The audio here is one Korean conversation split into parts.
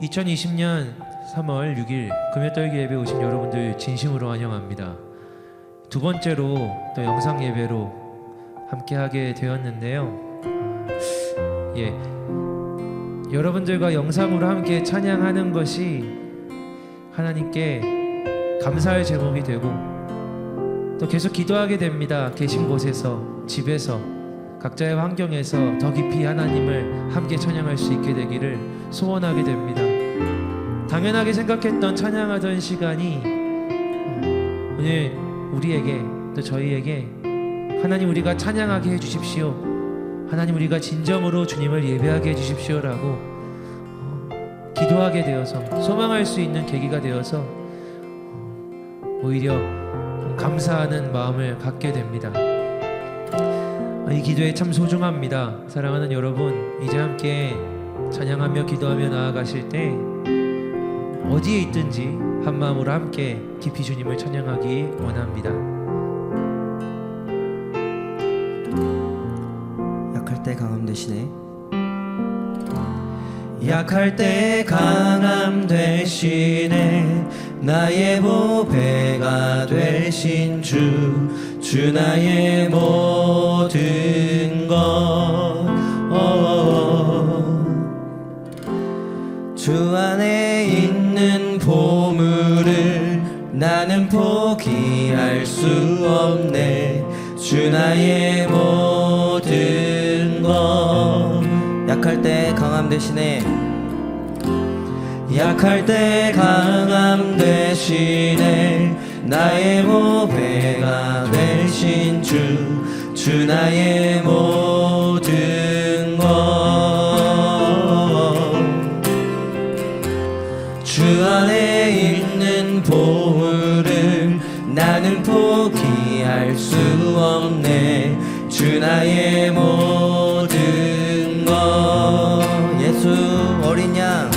2020년 3월 6일 금요떨기 예배 오신 여러분들 진심으로 환영합니다. 두 번째로 또 영상 예배로 함께하게 되었는데요. 여러분들과 영상으로 함께 찬양하는 것이 하나님께 감사할 제목이 되고 또 계속 기도하게 됩니다. 계신 곳에서, 집에서, 각자의 환경에서 더 깊이 하나님을 함께 찬양할 수 있게 되기를 소원하게 됩니다. 당연하게 생각했던 찬양하던 시간이 오늘 우리에게 또 저희에게 하나님 우리가 찬양하게 해주십시오, 하나님 우리가 진정으로 주님을 예배하게 해주십시오라고 기도하게 되어서 소망할 수 있는 계기가 되어서 오히려 감사하는 마음을 갖게 됩니다. 이 기도에 참 소중합니다. 사랑하는 여러분, 이제 함께 찬양하며 기도하며 나아가실 때 어디에 있든지 한 마음으로 함께 깊이 주님을 찬양하기 원합니다. 약할 때 강함 대신에 약할 때 강함 대신에 나의 보배가 되신 주 나의 모든 것 주 안에 있는 보물을 나는 포기할 수 없네. 주 나의 모든 것 약할 때 강함 대신에 약할 때 강함 대신에 나의 보배가 되신 주 나의 모든 것 주 안에 있는 보물을 나는 포기할 수 없네. 주 나의 모든 것 예수 어린 양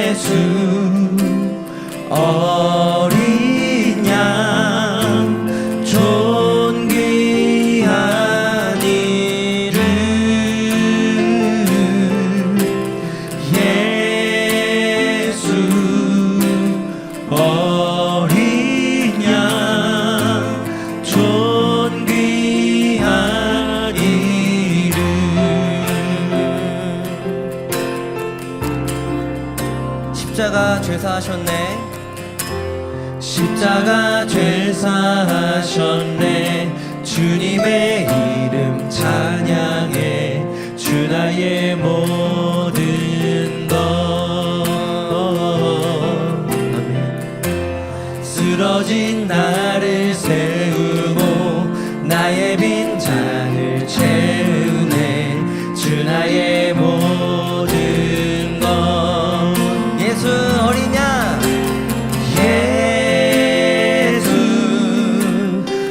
예수 어린 양 존귀한 이름 예수 어린 양 존귀한 이름 십자가 죄사하셨네. 십자가 죄사하셨네. 주님의 이름 찬양해. 주 나의 모든 것 아멘. 쓰러진 나를 세우고 나의 빈잔을 채우네. 주 나의 모든 것 예수 어린 양 예수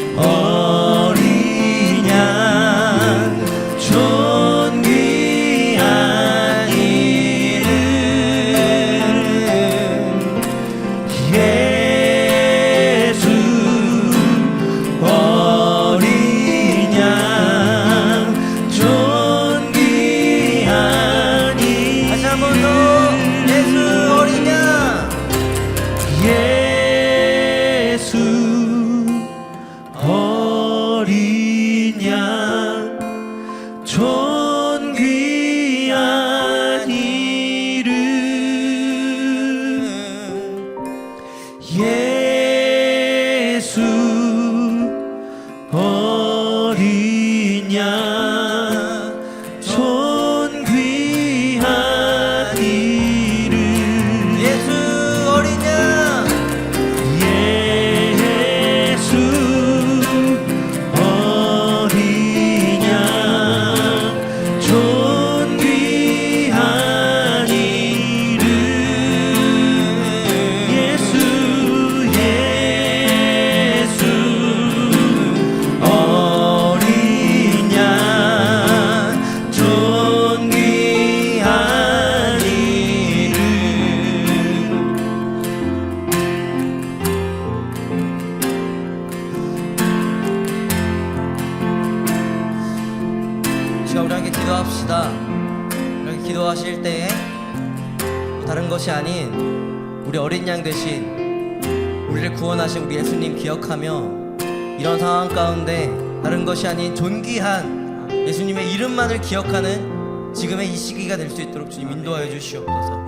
어린 양 존귀한 이름 예수 어린 양 존귀한 이름 다시 한 번 더 예수 어린 양 예수 어린 양 존귀한 이름 예수 어린 양 존귀한 이름 예수 어린 양 다른 것이 아닌 우리 어린 양 대신 우리를 구원하신 우리 예수님 기억하며 이런 상황 가운데 다른 것이 아닌 존귀한 예수님의 이름만을 기억하는 지금의 이 시기가 될 수 있도록 주님 인도하여 주시옵소서.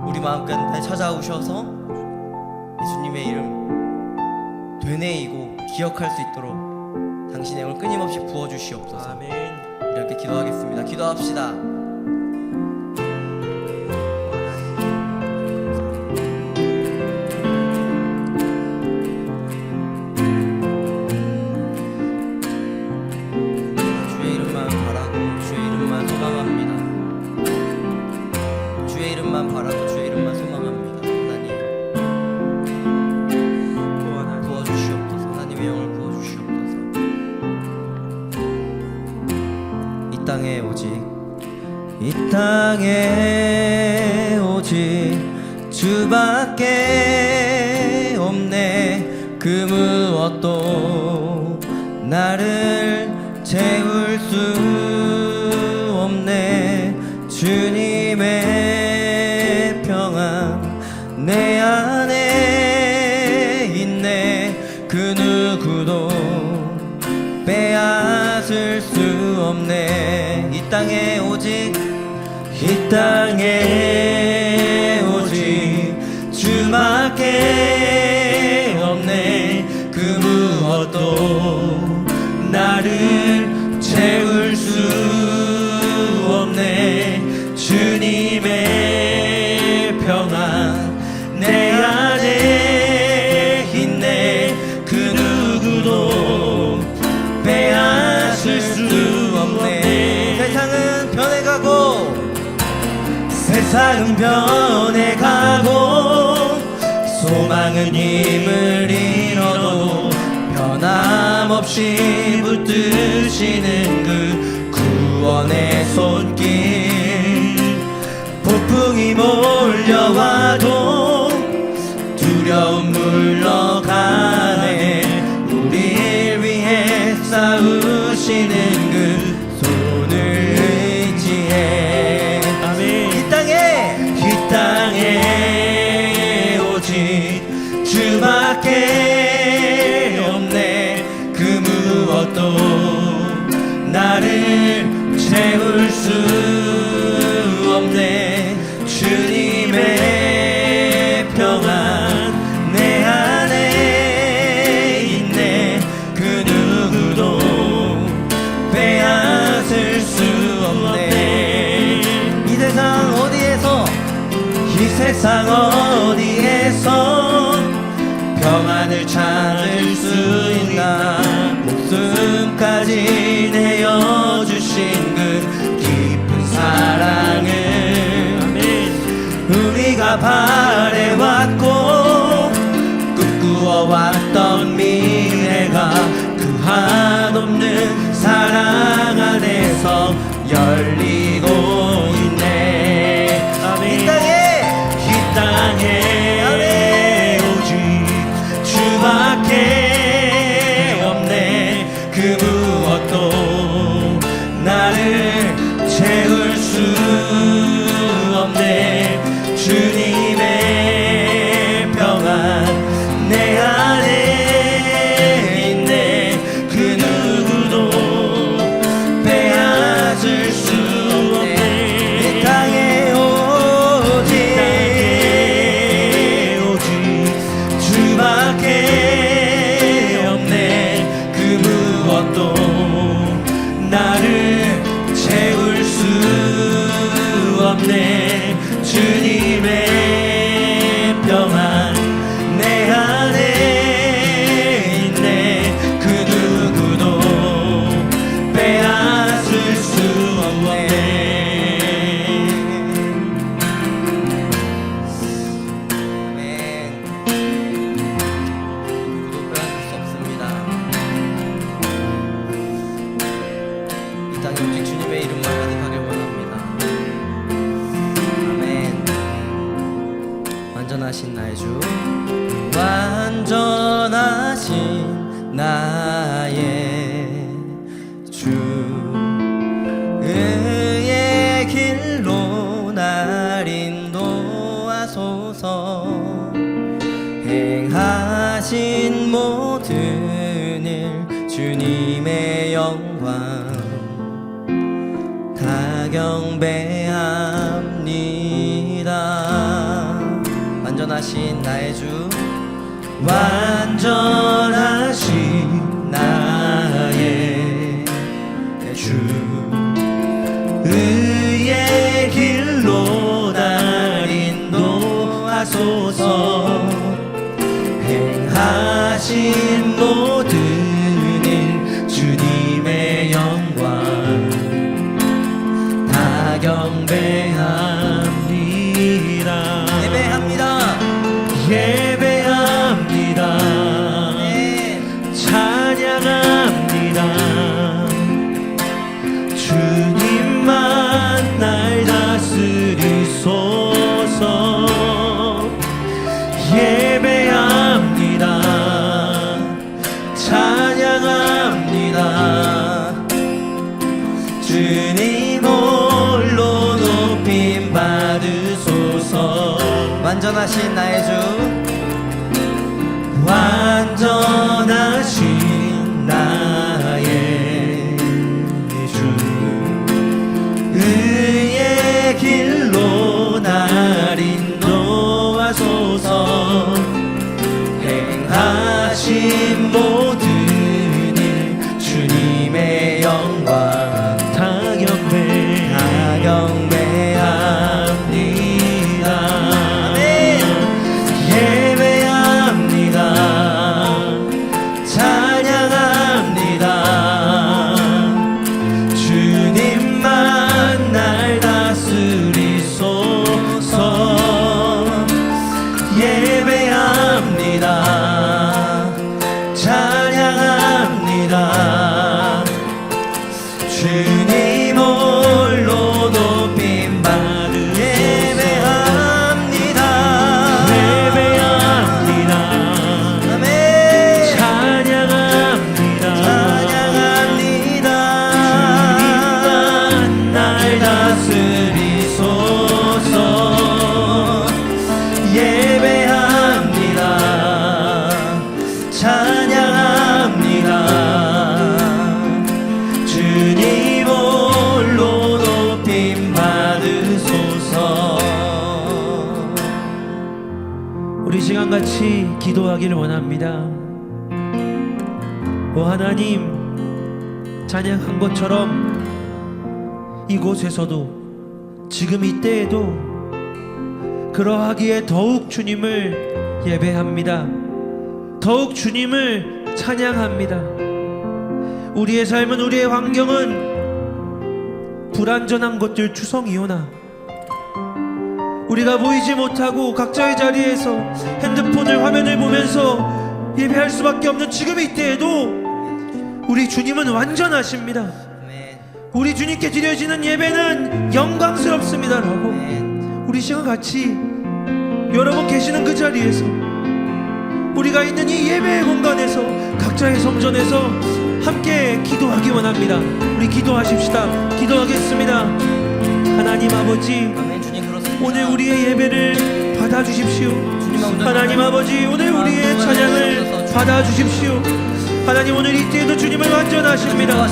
우리 마음 가운데 찾아오셔서 예수님의 이름 되뇌이고 기억할 수 있도록 당신의 영을 끊임없이 부어주시옵소서. 아멘. 이렇게 기도하겠습니다. 기도합시다. 주의 이름만 바라고 주의 이름만 소망합니다. 주의 이름만 바라고 주의 이름만 소망합니다. 하나님 부어주시옵소서. 하나님의 영을 부어주시옵소서. 이 땅에 오직 주밖에 없네. 그 무엇도 나를 채울 수 없네. 주님의 평안 내 안에 있네. 그 누구도 빼앗을 수 없네. 이 땅에 오직 주밖에 없네. 그 무엇도 나를 채울 수 없네. 주님의 평안 내 안에 있네. 그 누구도 빼앗을 수 없네. 세상은 변해가고 소망은 힘을 잃어도 변함없이 붙드시는 그 구원의 손길. 폭풍이 몰려와도 두려움 물러가네. 우릴 위해 싸우시는 그 손을 의지해. 아멘. 이 땅에 오직 주밖에 없네. 그 무엇도 나를 채울 수 없네. 주님의 평안 내 안에 있네. 그 누구도 빼앗을 수 없네. 이 세상 어디에서 평안을 찾을 수 있나. 목숨까지 내어주신 그 깊은 사랑을 우리가 바래왔고 꿈꾸어왔던 미래가 그 한없는 사랑 안에서 열리고 있네. 이 땅에 오직 주밖에 없네. 그 무엇도 나를 채울 수 없네. 주님의 평안 내 안에 있네. 그 누구도 빼앗을 수 없네. 이 땅에 오직 주밖에 없네. 그 무엇도 나를 채울 수 없네. 주님의 평안 내 안에 있네. 그 누구도 빼앗을 수 없네. 아멘. 누구도 빼앗을 수 없습니다. 이 땅에 오직 주님의 이름만 가득하길 원합니다. 아멘. 완전하신 나의 주, 완전하신 나의 주, 의의 길로 날 인도하시네. 받으소서. 행하신 모든 일 주님의 영광 다 경배합니다. 완전하신 나의 주, 완전하신 나의 주, 의의 길로 날 인도하소서. 행하신 모든 일 주님의 영광 다 경배합니다. 예배합니다. 예배합니다. 찬양합니다. 주님만 날 다스리소서. 예배합니다. 찬양합니다. 주님 홀로 높임 받으소서. 완전하신 나의 주, 완전하신 나의 주, 의의 길로 날 인도하소서. 행하신 모든 일 주님의 영광 다 경배합니다. 예배합니다. 찬양합니다. 주님만 날 다스리소서. 예배합니다. 찬양합니다. 주님 홀로 높임 받으소서. 예배합니다. 아멘. 찬양합니다. 찬양합니다. 주님만 날 다스리소서. 예배합니다. 찬양합니다. 주님 홀로 높임 받으소서. 우리 시간 같이 기도하기를 원합니다. 오 하나님, 찬양한 것처럼 이곳에서도 지금 이때에도 그러하기에 더욱 주님을 예배합니다. 더욱 주님을 찬양합니다. 우리의 삶은, 우리의 환경은 불완전한 것들 투성이오나 우리가 보이지 못하고 각자의 자리에서 핸드폰을, 화면을 보면서 예배할 수밖에 없는 지금 이때에도 우리 주님은 완전하십니다. 아멘. 우리 주님께 드려지는 예배는 영광스럽습니다라고 아멘. 우리 시간 같이 여러분 계시는 그 자리에서, 우리가 있는 이 예배의 공간에서, 각자의 성전에서 함께 기도하기 원합니다. 우리 기도하십시다. 기도하겠습니다. 하나님 아버지, 아멘. 주님 그렇습니다. 오늘 우리의 예배를 받아주십시오. 하나님 아버지, 오늘 우리의 찬양을 받아주십시오. 하나님, 오늘 이때에도 주님은 완전하십니다.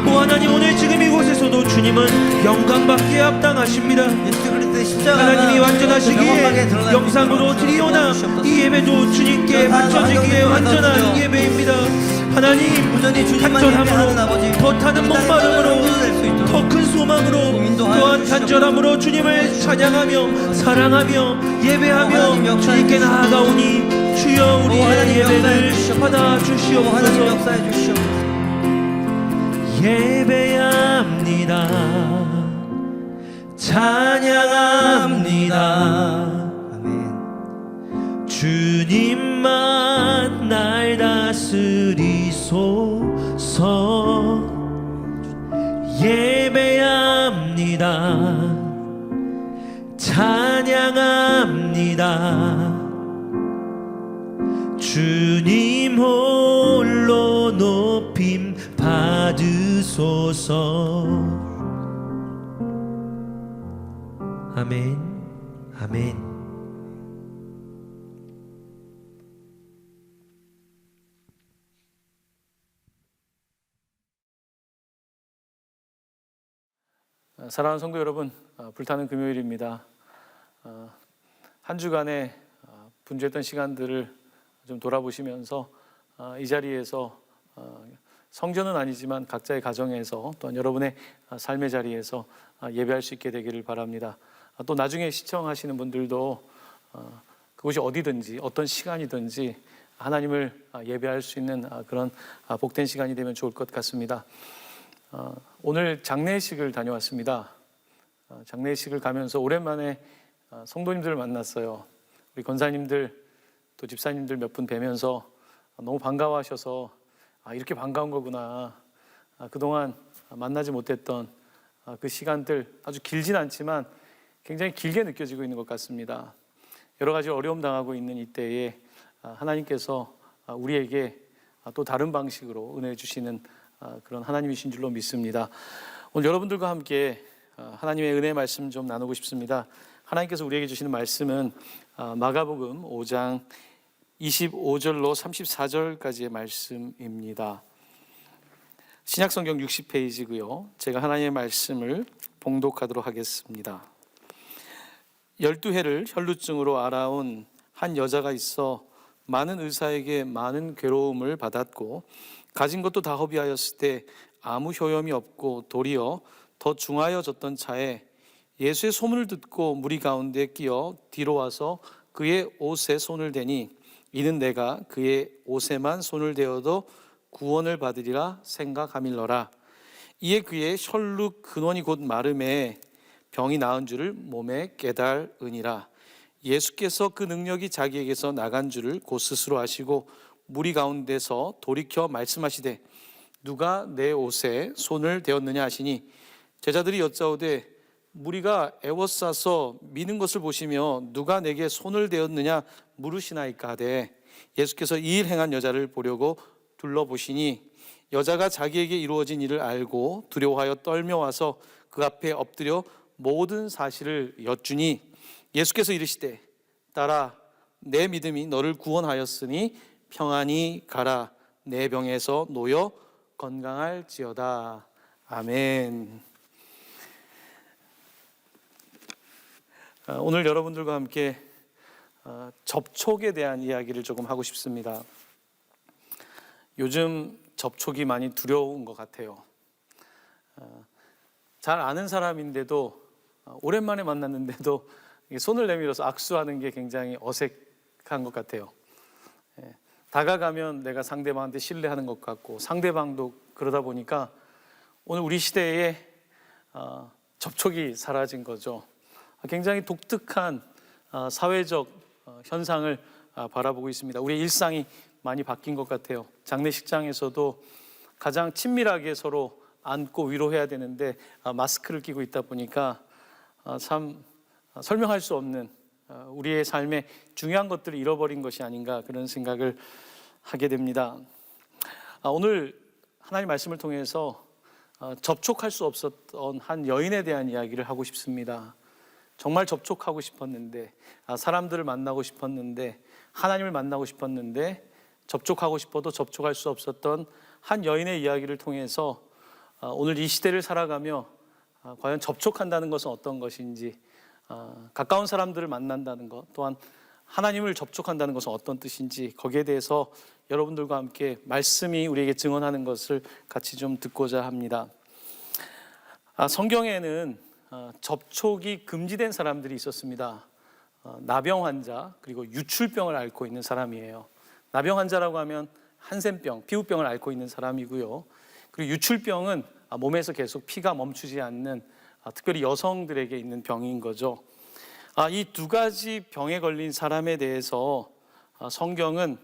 오 하나님, 오늘 지금 이곳에서도 주님은 영광받기에 합당하십니다. 하나님이 완전하시기에 영상으로 드리오나 이 예배도 주님께 바쳐지기에 완전한 예배입니다. 하나님, 간절함으로, 더 타는 목마름으로, 더 큰 소망으로, 또한 간절함으로 주님을 찬양하며 사랑하며 예배하며 주님께 나아가오니 주여 우리의 예배를 받아주시옵소서. 예배합니다. 찬양합니다. 아멘. 주님만 날 다스리소서. 예배합니다. 찬양합니다. 주님 홀로 높임 받으소서. 아멘, 아멘. 사랑하는 성도 여러분, 불타는 금요일입니다. 한 주간의 분주했던 시간들을 좀 돌아보시면서 이 자리에서 성전은 아니지만 각자의 가정에서 또한 여러분의 삶의 자리에서 예배할 수 있게 되기를 바랍니다. 또 나중에 시청하시는 분들도 그곳이 어디든지 어떤 시간이든지 하나님을 예배할 수 있는 그런 복된 시간이 되면 좋을 것 같습니다. 오늘 장례식을 다녀왔습니다. 장례식을 가면서 오랜만에 성도님들을 만났어요. 우리 권사님들 또 집사님들 몇 분 뵈면서 너무 반가워하셔서 이렇게 반가운 거구나. 그동안 만나지 못했던 그 시간들 아주 길진 않지만 굉장히 길게 느껴지고 있는 것 같습니다. 여러 가지 어려움 당하고 있는 이때에 하나님께서 우리에게 또 다른 방식으로 은혜 주시는 그런 하나님이신 줄로 믿습니다. 오늘 여러분들과 함께 하나님의 은혜의 말씀 좀 나누고 싶습니다. 하나님께서 우리에게 주시는 말씀은 마가복음 5장 25절로 34절까지의 말씀입니다. 신약성경 60페이지고요. 제가 하나님의 말씀을 봉독하도록 하겠습니다. 12해를 혈루증으로 앓아온 한 여자가 있어 많은 의사에게 많은 괴로움을 받았고 가진 것도 다 허비하였을 때 아무 효염이 없고 도리어 더 중하여졌던 차에 예수의 소문을 듣고 무리 가운데 끼어 뒤로 와서 그의 옷에 손을 대니 이는 내가 그의 옷에만 손을 대어도 구원을 받으리라 생각하밀러라. 이에 그의 혈루 근원이 곧 마름에 병이 나은 줄을 몸에 깨달으니라. 예수께서 그 능력이 자기에게서 나간 줄을 곧 스스로 아시고 무리 가운데서 돌이켜 말씀하시되 누가 내 옷에 손을 대었느냐 하시니 제자들이 여짜오되 무리가 애워싸서 미는 것을 보시며 누가 내게 손을 대었느냐 물으시나이까 하되 예수께서 이 일 행한 여자를 보려고 둘러보시니 여자가 자기에게 이루어진 일을 알고 두려워하여 떨며 와서 그 앞에 엎드려 모든 사실을 여쭈니 예수께서 이르시되 딸아 내 믿음이 너를 구원하였으니 평안히 가라. 내 병에서 놓여 건강할지어다. 아멘. 오늘 여러분들과 함께 접촉에 대한 이야기를 조금 하고 싶습니다. 요즘 접촉이 많이 두려운 것 같아요. 잘 아는 사람인데도 오랜만에 만났는데도 손을 내밀어서 악수하는 게 굉장히 어색한 것 같아요. 다가가면 내가 상대방한테 신뢰하는 것 같고 상대방도 그러다 보니까 오늘 우리 시대에 접촉이 사라진 거죠. 굉장히 독특한 사회적 현상을 바라보고 있습니다. 우리의 일상이 많이 바뀐 것 같아요. 장례식장에서도 가장 친밀하게 서로 안고 위로해야 되는데 마스크를 끼고 있다 보니까 참 설명할 수 없는 우리의 삶에 중요한 것들을 잃어버린 것이 아닌가 그런 생각을 하게 됩니다. 오늘 하나님 말씀을 통해서 접촉할 수 없었던 한 여인에 대한 이야기를 하고 싶습니다. 정말 접촉하고 싶었는데 사람들을 만나고 싶었는데 하나님을 만나고 싶었는데 접촉하고 싶어도 접촉할 수 없었던 한 여인의 이야기를 통해서 오늘 이 시대를 살아가며 과연 접촉한다는 것은 어떤 것인지 가까운 사람들을 만난다는 것 또한 하나님을 접촉한다는 것은 어떤 뜻인지 거기에 대해서 여러분들과 함께 말씀이 우리에게 증언하는 것을 같이 좀 듣고자 합니다. 성경에는 접촉이 금지된 사람들이 있었습니다. 나병 환자 그리고 유출병을 앓고 있는 사람이에요. 나병 환자라고 하면 한센병, 피부병을 앓고 있는 사람이고요. 그리고 유출병은 몸에서 계속 피가 멈추지 않는 특별히 여성들에게 있는 병인 거죠. 이 두 가지 병에 걸린 사람에 대해서 성경은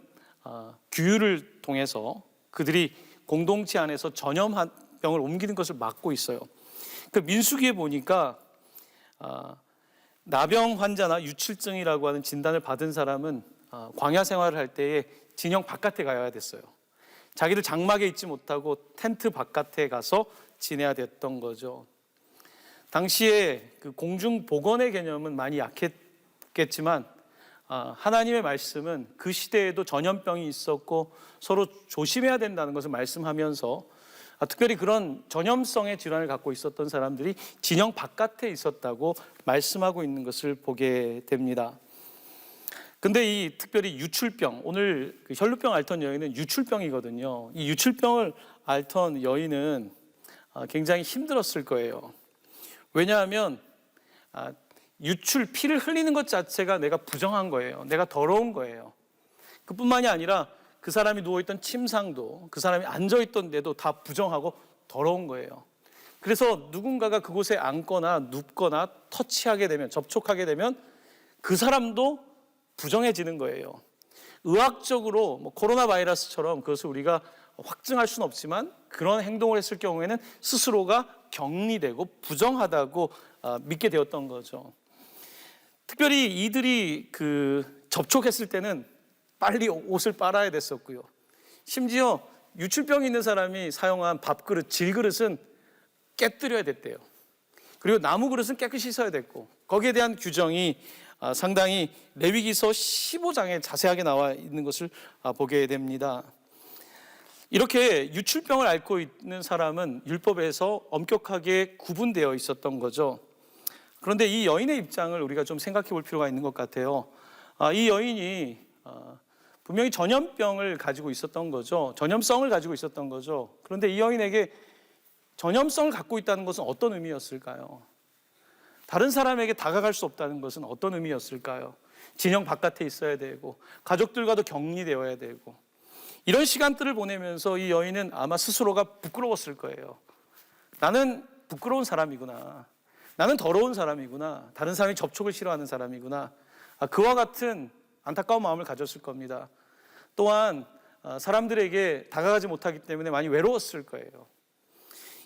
규율을 통해서 그들이 공동체 안에서 전염병을 옮기는 것을 막고 있어요. 그 민수기에 보니까 나병 환자나 유출증이라고 하는 진단을 받은 사람은 광야 생활을 할 때에 진영 바깥에 가야 됐어요. 자기들 장막에 있지 못하고 텐트 바깥에 가서 지내야 됐던 거죠. 당시에 그 공중보건의 개념은 많이 약했겠지만 하나님의 말씀은 그 시대에도 전염병이 있었고 서로 조심해야 된다는 것을 말씀하면서 특별히 그런 전염성의 질환을 갖고 있었던 사람들이 진영 바깥에 있었다고 말씀하고 있는 것을 보게 됩니다. 근데 이 특별히 유출병, 오늘 그 혈루병 앓던 여인은 유출병이거든요. 이 유출병을 앓던 여인은 굉장히 힘들었을 거예요. 왜냐하면 피를 흘리는 것 자체가 내가 부정한 거예요. 내가 더러운 거예요. 그뿐만이 아니라 그 사람이 누워있던 침상도, 그 사람이 앉아있던 데도 다 부정하고 더러운 거예요. 그래서 누군가가 그곳에 앉거나 눕거나 터치하게 되면, 접촉하게 되면 그 사람도 부정해지는 거예요. 의학적으로 코로나 바이러스처럼 그것을 우리가 확증할 수는 없지만 그런 행동을 했을 경우에는 스스로가 격리되고 부정하다고 믿게 되었던 거죠. 특별히 이들이 접촉했을 때는 빨리 옷을 빨아야 됐었고요. 심지어 유출병이 있는 사람이 사용한 밥그릇, 질그릇은 깨뜨려야 됐대요. 그리고 나무 그릇은 깨끗이 씻어야 됐고, 거기에 대한 규정이 상당히 레위기서 15장에 자세하게 나와 있는 것을 보게 됩니다. 이렇게 유출병을 앓고 있는 사람은 율법에서 엄격하게 구분되어 있었던 거죠. 그런데 이 여인의 입장을 우리가 좀 생각해 볼 필요가 있는 것 같아요. 이 여인이 분명히 전염병을 가지고 있었던 거죠. 전염성을 가지고 있었던 거죠. 그런데 이 여인에게 전염성을 갖고 있다는 것은 어떤 의미였을까요? 다른 사람에게 다가갈 수 없다는 것은 어떤 의미였을까요? 진영 바깥에 있어야 되고, 가족들과도 격리되어야 되고, 이런 시간들을 보내면서 이 여인은 아마 스스로가 부끄러웠을 거예요. 나는 부끄러운 사람이구나. 나는 더러운 사람이구나. 다른 사람이 접촉을 싫어하는 사람이구나. 그와 같은 안타까운 마음을 가졌을 겁니다. 또한 사람들에게 다가가지 못하기 때문에 많이 외로웠을 거예요.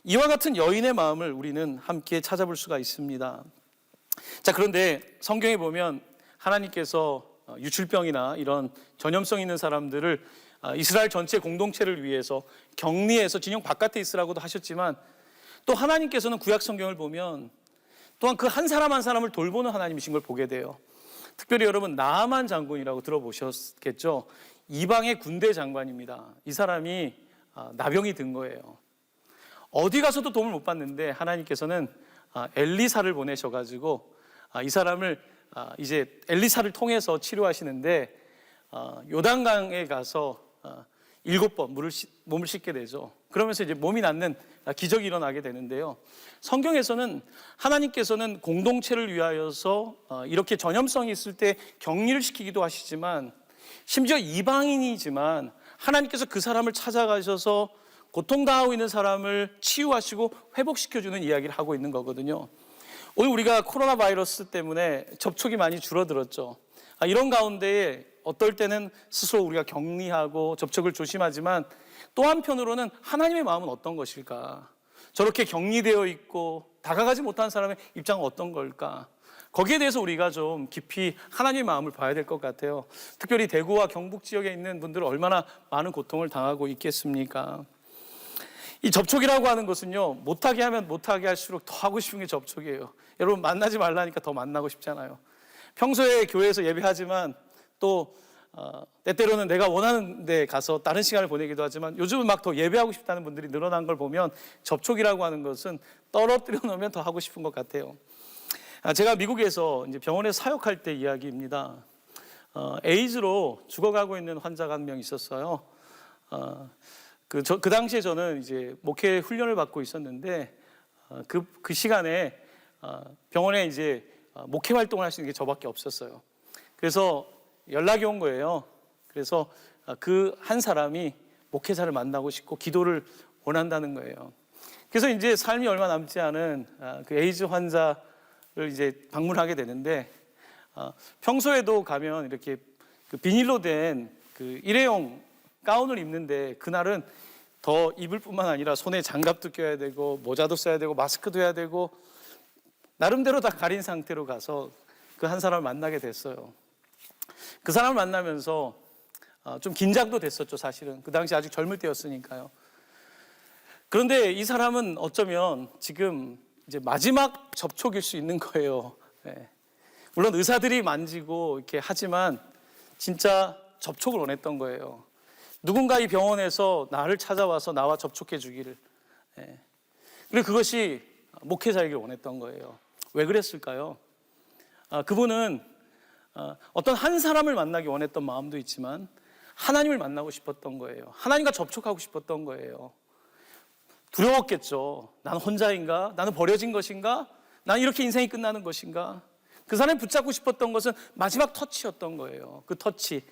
이와 같은 여인의 마음을 우리는 함께 찾아볼 수가 있습니다. 자, 그런데 성경에 보면 하나님께서 유출병이나 이런 전염성 있는 사람들을 이스라엘 전체 공동체를 위해서 격리해서 진영 바깥에 있으라고도 하셨지만, 또 하나님께서는 구약 성경을 보면 또한 그 한 사람 한 사람을 돌보는 하나님이신 걸 보게 돼요. 특별히 여러분, 나아만 장군이라고 들어보셨겠죠? 이방의 군대 장관입니다. 이 사람이 나병이 든 거예요. 어디 가서도 도움을 못 받는데 하나님께서는 엘리사를 보내셔가지고 이 사람을 이제 엘리사를 통해서 치료하시는데, 요단강에 가서 7번 몸을 씻게 되죠. 그러면서 이제 몸이 낫는 기적이 일어나게 되는데요. 성경에서는 하나님께서는 공동체를 위하여서 이렇게 전염성이 있을 때 격리를 시키기도 하시지만, 심지어 이방인이지만 하나님께서 그 사람을 찾아가셔서 고통당하고 있는 사람을 치유하시고 회복시켜주는 이야기를 하고 있는 거거든요. 오늘 우리가 코로나 바이러스 때문에 접촉이 많이 줄어들었죠. 이런 가운데에 어떨 때는 스스로 우리가 격리하고 접촉을 조심하지만, 또 한편으로는 하나님의 마음은 어떤 것일까? 저렇게 격리되어 있고 다가가지 못한 사람의 입장은 어떤 걸까? 거기에 대해서 우리가 좀 깊이 하나님의 마음을 봐야 될 것 같아요. 특별히 대구와 경북 지역에 있는 분들은 얼마나 많은 고통을 당하고 있겠습니까? 이 접촉이라고 하는 것은요, 못하게 하면 못하게 할수록 더 하고 싶은 게 접촉이에요. 여러분, 만나지 말라니까 더 만나고 싶잖아요. 평소에 교회에서 예배하지만 또 때때로는 내가 원하는 데 가서 다른 시간을 보내기도 하지만, 요즘은 막 더 예배하고 싶다는 분들이 늘어난 걸 보면 접촉이라고 하는 것은 떨어뜨려 놓으면 더 하고 싶은 것 같아요. 제가 미국에서 이제 병원에 사역할 때 이야기입니다. 에이즈로 죽어가고 있는 환자가 한 명 있었어요. 그 당시에 저는 이제 목회 훈련을 받고 있었는데, 그 시간에 병원에 이제 목회 활동을 할 수 있는 게 저밖에 없었어요. 그래서 연락이 온 거예요. 그래서 그 한 사람이 목회자를 만나고 싶고 기도를 원한다는 거예요. 그래서 이제 삶이 얼마 남지 않은 그 에이즈 환자를 이제 방문하게 되는데, 평소에도 가면 이렇게 그 비닐로 된 그 일회용 가운을 입는데, 그날은 더 입을 뿐만 아니라 손에 장갑도 껴야 되고 모자도 써야 되고 마스크도 해야 되고 나름대로 다 가린 상태로 가서 그 한 사람을 만나게 됐어요. 그 사람을 만나면서 좀 긴장도 됐었죠, 사실은. 그 당시 아직 젊을 때였으니까요. 그런데 이 사람은 어쩌면 지금 이제 마지막 접촉일 수 있는 거예요. 네. 물론 의사들이 만지고 이렇게 하지만 진짜 접촉을 원했던 거예요. 누군가 이 병원에서 나를 찾아와서 나와 접촉해 주기를. 그리고 그것이 목회자에게 원했던 거예요. 왜 그랬을까요? 그분은 어떤 한 사람을 만나기 원했던 마음도 있지만 하나님을 만나고 싶었던 거예요. 하나님과 접촉하고 싶었던 거예요. 두려웠겠죠. 나는 혼자인가? 나는 버려진 것인가? 나는 이렇게 인생이 끝나는 것인가? 그 사람이 붙잡고 싶었던 것은 마지막 터치였던 거예요. 그 터치,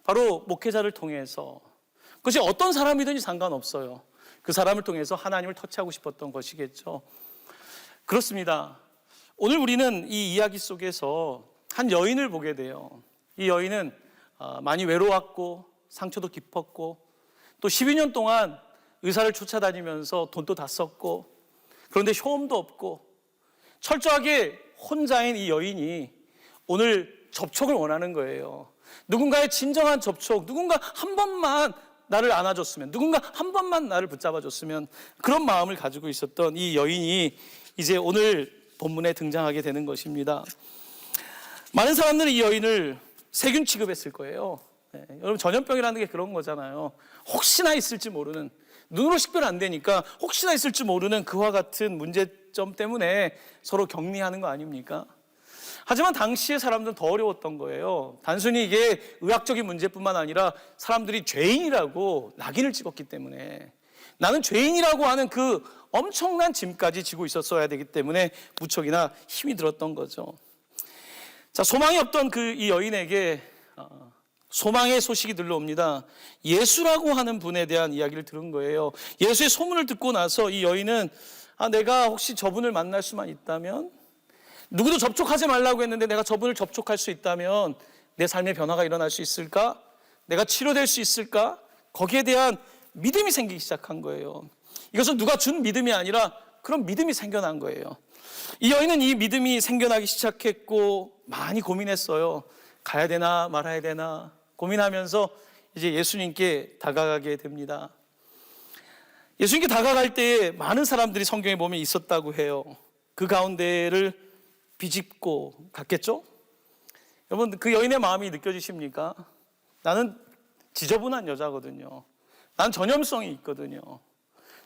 바로 목회자를 통해서, 그것이 어떤 사람이든지 상관없어요. 그 사람을 통해서 하나님을 터치하고 싶었던 것이겠죠. 그렇습니다. 오늘 우리는 이 이야기 속에서 한 여인을 보게 돼요. 이 여인은 많이 외로웠고 상처도 깊었고 또 12년 동안 의사를 쫓아다니면서 돈도 다 썼고, 그런데 효험도 없고 철저하게 혼자인 이 여인이 오늘 접촉을 원하는 거예요. 누군가의 진정한 접촉, 누군가 한 번만 나를 안아줬으면, 누군가 한 번만 나를 붙잡아줬으면, 그런 마음을 가지고 있었던 이 여인이 이제 오늘 본문에 등장하게 되는 것입니다. 많은 사람들은 이 여인을 세균 취급했을 거예요. 여러분, 전염병이라는 게 그런 거잖아요. 혹시나 있을지 모르는, 눈으로 식별 안 되니까 혹시나 있을지 모르는 그와 같은 문제점 때문에 서로 격리하는 거 아닙니까? 하지만 당시의 사람들은 더 어려웠던 거예요. 단순히 이게 의학적인 문제뿐만 아니라 사람들이 죄인이라고 낙인을 찍었기 때문에, 나는 죄인이라고 하는 그 엄청난 짐까지 지고 있었어야 되기 때문에 무척이나 힘이 들었던 거죠. 자, 소망이 없던 이 여인에게 소망의 소식이 들려옵니다. 예수라고 하는 분에 대한 이야기를 들은 거예요. 예수의 소문을 듣고 나서 이 여인은 내가 혹시 저분을 만날 수만 있다면, 누구도 접촉하지 말라고 했는데 내가 저분을 접촉할 수 있다면 내 삶의 변화가 일어날 수 있을까? 내가 치료될 수 있을까? 거기에 대한 믿음이 생기기 시작한 거예요. 이것은 누가 준 믿음이 아니라 그런 믿음이 생겨난 거예요. 이 여인은 이 믿음이 생겨나기 시작했고 많이 고민했어요. 가야 되나 말아야 되나 고민하면서 이제 예수님께 다가가게 됩니다. 예수님께 다가갈 때에 많은 사람들이 성경에 보면 있었다고 해요. 그 가운데를 비집고 갔겠죠? 여러분, 그 여인의 마음이 느껴지십니까? 나는 지저분한 여자거든요. 나는 전염성이 있거든요.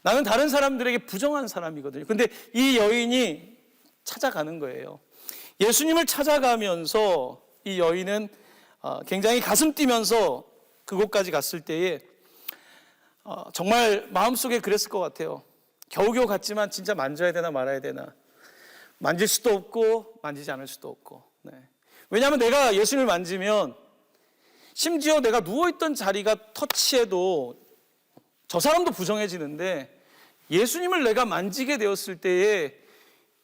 나는 다른 사람들에게 부정한 사람이거든요. 근데 이 여인이 찾아가는 거예요. 예수님을 찾아가면서 이 여인은 굉장히 가슴 뛰면서 그곳까지 갔을 때에 정말 마음속에 그랬을 것 같아요. 겨우겨우 갔지만 진짜 만져야 되나 말아야 되나. 만질 수도 없고 만지지 않을 수도 없고. 네. 왜냐하면 내가 예수님을 만지면 심지어 내가 누워있던 자리가 터치해도 저 사람도 부정해지는데, 예수님을 내가 만지게 되었을 때에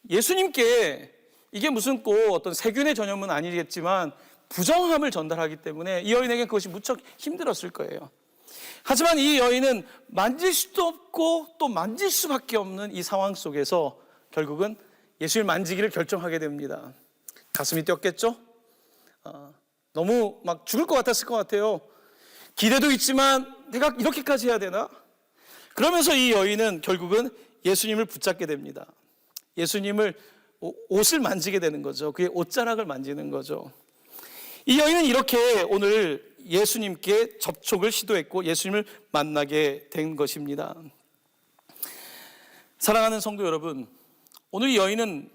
예수님께 이게 무슨 꼭 어떤 세균의 전염은 아니겠지만 부정함을 전달하기 때문에 이 여인에게 그것이 무척 힘들었을 거예요. 하지만 이 여인은 만질 수도 없고 또 만질 수밖에 없는 이 상황 속에서 결국은 예수를 만지기를 결정하게 됩니다. 가슴이 뛰었겠죠? 너무 막 죽을 것 같았을 것 같아요. 기대도 있지만 내가 이렇게까지 해야 되나? 그러면서 이 여인은 결국은 예수님을 붙잡게 됩니다. 예수님을 옷을 만지게 되는 거죠. 그의 옷자락을 만지는 거죠. 이 여인은 이렇게 오늘 예수님께 접촉을 시도했고 예수님을 만나게 된 것입니다. 사랑하는 성도 여러분, 오늘 이 여인은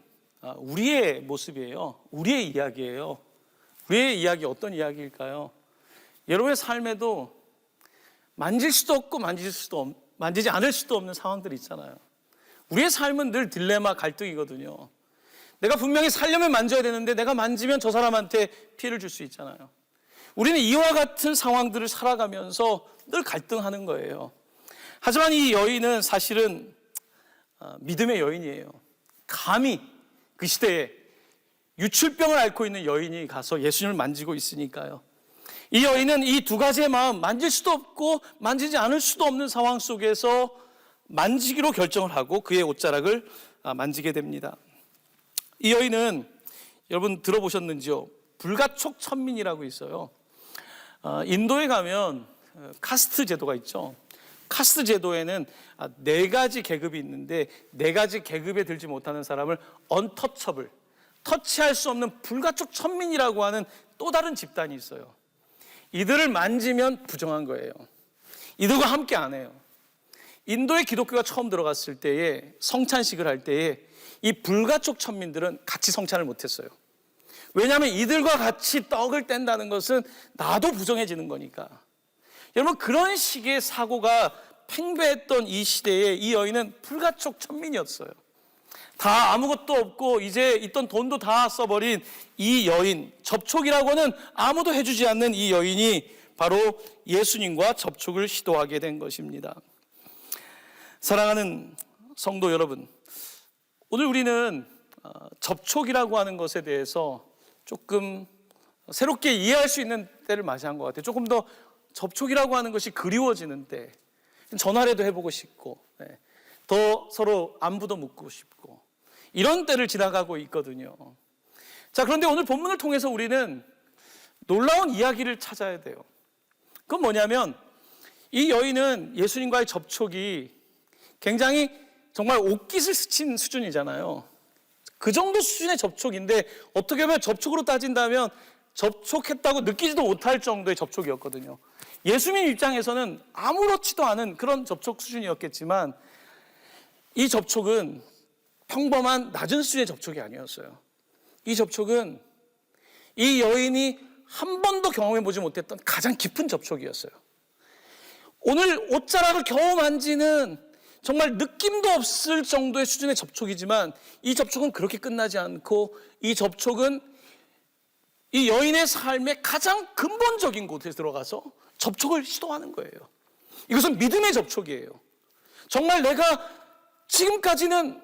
우리의 모습이에요. 우리의 이야기예요. 우리의 이야기, 어떤 이야기일까요? 여러분의 삶에도 만질 수도 없고 만지지 않을 수도 없는 상황들이 있잖아요. 우리의 삶은 늘 딜레마, 갈등이거든요. 내가 분명히 살려면 만져야 되는데 내가 만지면 저 사람한테 피해를 줄 수 있잖아요. 우리는 이와 같은 상황들을 살아가면서 늘 갈등하는 거예요. 하지만 이 여인은 사실은 믿음의 여인이에요. 감히 그 시대에 유출병을 앓고 있는 여인이 가서 예수님을 만지고 있으니까요. 이 여인은 이 두 가지의 마음, 만질 수도 없고 만지지 않을 수도 없는 상황 속에서 만지기로 결정을 하고 그의 옷자락을 만지게 됩니다. 이 여인은 여러분 들어보셨는지요? 불가촉 천민이라고 있어요. 인도에 가면 카스트 제도가 있죠. 카스트 제도에는 4가지 계급이 있는데 4가지 계급에 들지 못하는 사람을 언터처블, 터치할 수 없는 불가촉 천민이라고 하는 또 다른 집단이 있어요. 이들을 만지면 부정한 거예요. 이들과 함께 안 해요. 인도에 기독교가 처음 들어갔을 때에 성찬식을 할 때에 이 불가촉 천민들은 같이 성찬을 못했어요. 왜냐하면 이들과 같이 떡을 뗀다는 것은 나도 부정해지는 거니까. 여러분, 그런 식의 사고가 팽배했던 이 시대에 이 여인은 불가촉 천민이었어요. 다 아무것도 없고 이제 있던 돈도 다 써버린 이 여인, 접촉이라고는 아무도 해주지 않는 이 여인이 바로 예수님과 접촉을 시도하게 된 것입니다. 사랑하는 성도 여러분, 오늘 우리는 접촉이라고 하는 것에 대해서 조금 새롭게 이해할 수 있는 때를 맞이한 것 같아요. 조금 더 접촉이라고 하는 것이 그리워지는 때, 전화라도 해보고 싶고, 더 서로 안부도 묻고 싶고, 이런 때를 지나가고 있거든요. 자, 그런데 오늘 본문을 통해서 우리는 놀라운 이야기를 찾아야 돼요. 그건 뭐냐면 이 여인은 예수님과의 접촉이 굉장히 정말 옷깃을 스친 수준이잖아요. 그 정도 수준의 접촉인데 어떻게 보면 접촉으로 따진다면 접촉했다고 느끼지도 못할 정도의 접촉이었거든요. 예수님 입장에서는 아무렇지도 않은 그런 접촉 수준이었겠지만 이 접촉은 평범한 낮은 수준의 접촉이 아니었어요. 이 접촉은 이 여인이 한 번도 경험해보지 못했던 가장 깊은 접촉이었어요. 오늘 옷자락을 겨우 만지는 정말 느낌도 없을 정도의 수준의 접촉이지만 이 접촉은 그렇게 끝나지 않고 이 접촉은 이 여인의 삶의 가장 근본적인 곳에 들어가서 접촉을 시도하는 거예요. 이것은 믿음의 접촉이에요. 정말 내가 지금까지는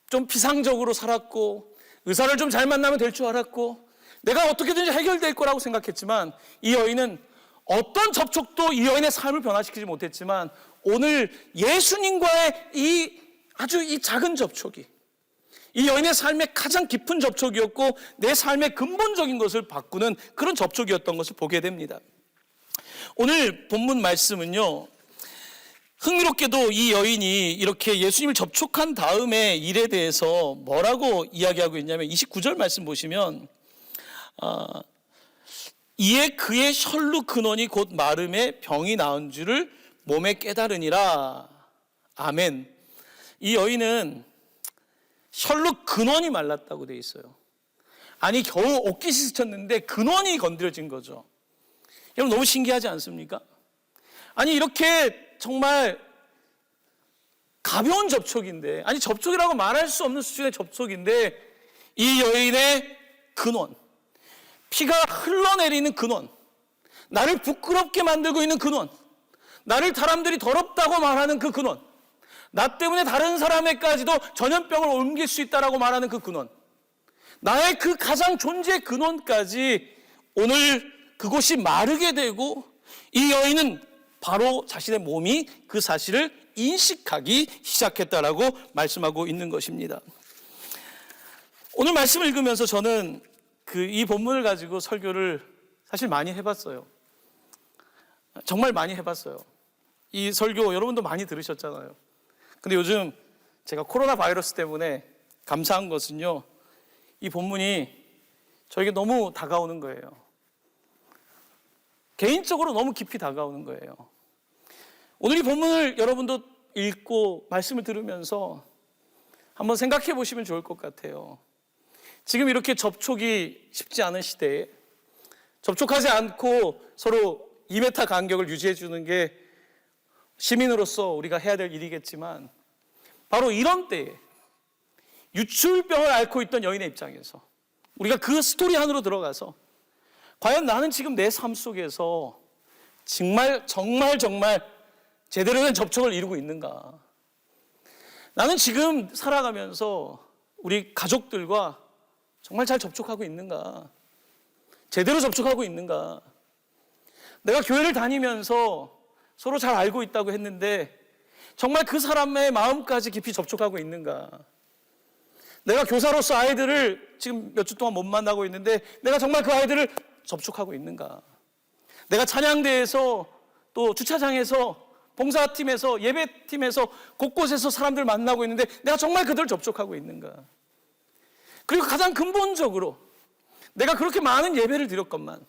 좀 비상적으로 살았고 의사를 좀 잘 만나면 될 줄 알았고 내가 어떻게든지 해결될 거라고 생각했지만 이 여인은 어떤 접촉도 이 여인의 삶을 변화시키지 못했지만 오늘 예수님과의 이 작은 접촉이 이 여인의 삶의 가장 깊은 접촉이었고 내 삶의 근본적인 것을 바꾸는 그런 접촉이었던 것을 보게 됩니다. 오늘 본문 말씀은요, 흥미롭게도 이 여인이 이렇게 예수님을 접촉한 다음에 일에 대해서 뭐라고 이야기하고 있냐면 29절 말씀 보시면 이에 그의 혈루 근원이 곧 마름에 병이 나은 줄을 몸에 깨달으니라. 아멘. 이 여인은 혈루 근원이 말랐다고 돼 있어요. 아니 겨우 옷깃이 스쳤는데 근원이 건드려진 거죠. 여러분 너무 신기하지 않습니까? 아니 이렇게 정말 가벼운 접촉인데, 아니 접촉이라고 말할 수 없는 수준의 접촉인데 이 여인의 근원, 피가 흘러내리는 근원, 나를 부끄럽게 만들고 있는 근원, 나를 사람들이 더럽다고 말하는 그 근원, 나 때문에 다른 사람에까지도 전염병을 옮길 수 있다라고 말하는 그 근원, 나의 그 가장 존재의 근원까지 오늘 그곳이 마르게 되고 이 여인은 바로 자신의 몸이 그 사실을 인식하기 시작했다라고 말씀하고 있는 것입니다. 오늘 말씀을 읽으면서 저는 이 본문을 가지고 설교를 사실 많이 해봤어요. 정말 많이 해봤어요. 이 설교 여러분도 많이 들으셨잖아요. 근데 요즘 제가 코로나 바이러스 때문에 감사한 것은요, 이 본문이 저에게 너무 다가오는 거예요. 개인적으로 너무 깊이 다가오는 거예요. 오늘 이 본문을 여러분도 읽고 말씀을 들으면서 한번 생각해 보시면 좋을 것 같아요. 지금 이렇게 접촉이 쉽지 않은 시대에 접촉하지 않고 서로 2m 간격을 유지해 주는 게 시민으로서 우리가 해야 될 일이겠지만 바로 이런 때에 유출병을 앓고 있던 여인의 입장에서 우리가 그 스토리 안으로 들어가서 과연 나는 지금 내 삶 속에서 정말 제대로 된 접촉을 이루고 있는가? 나는 지금 살아가면서 우리 가족들과 정말 잘 접촉하고 있는가? 제대로 접촉하고 있는가? 내가 교회를 다니면서 서로 잘 알고 있다고 했는데 정말 그 사람의 마음까지 깊이 접촉하고 있는가? 내가 교사로서 아이들을 지금 몇 주 동안 못 만나고 있는데 내가 정말 그 아이들을 접촉하고 있는가? 내가 찬양대에서 또 주차장에서 봉사팀에서 예배팀에서 곳곳에서 사람들 만나고 있는데 내가 정말 그들을 접촉하고 있는가? 그리고 가장 근본적으로 내가 그렇게 많은 예배를 드렸건만,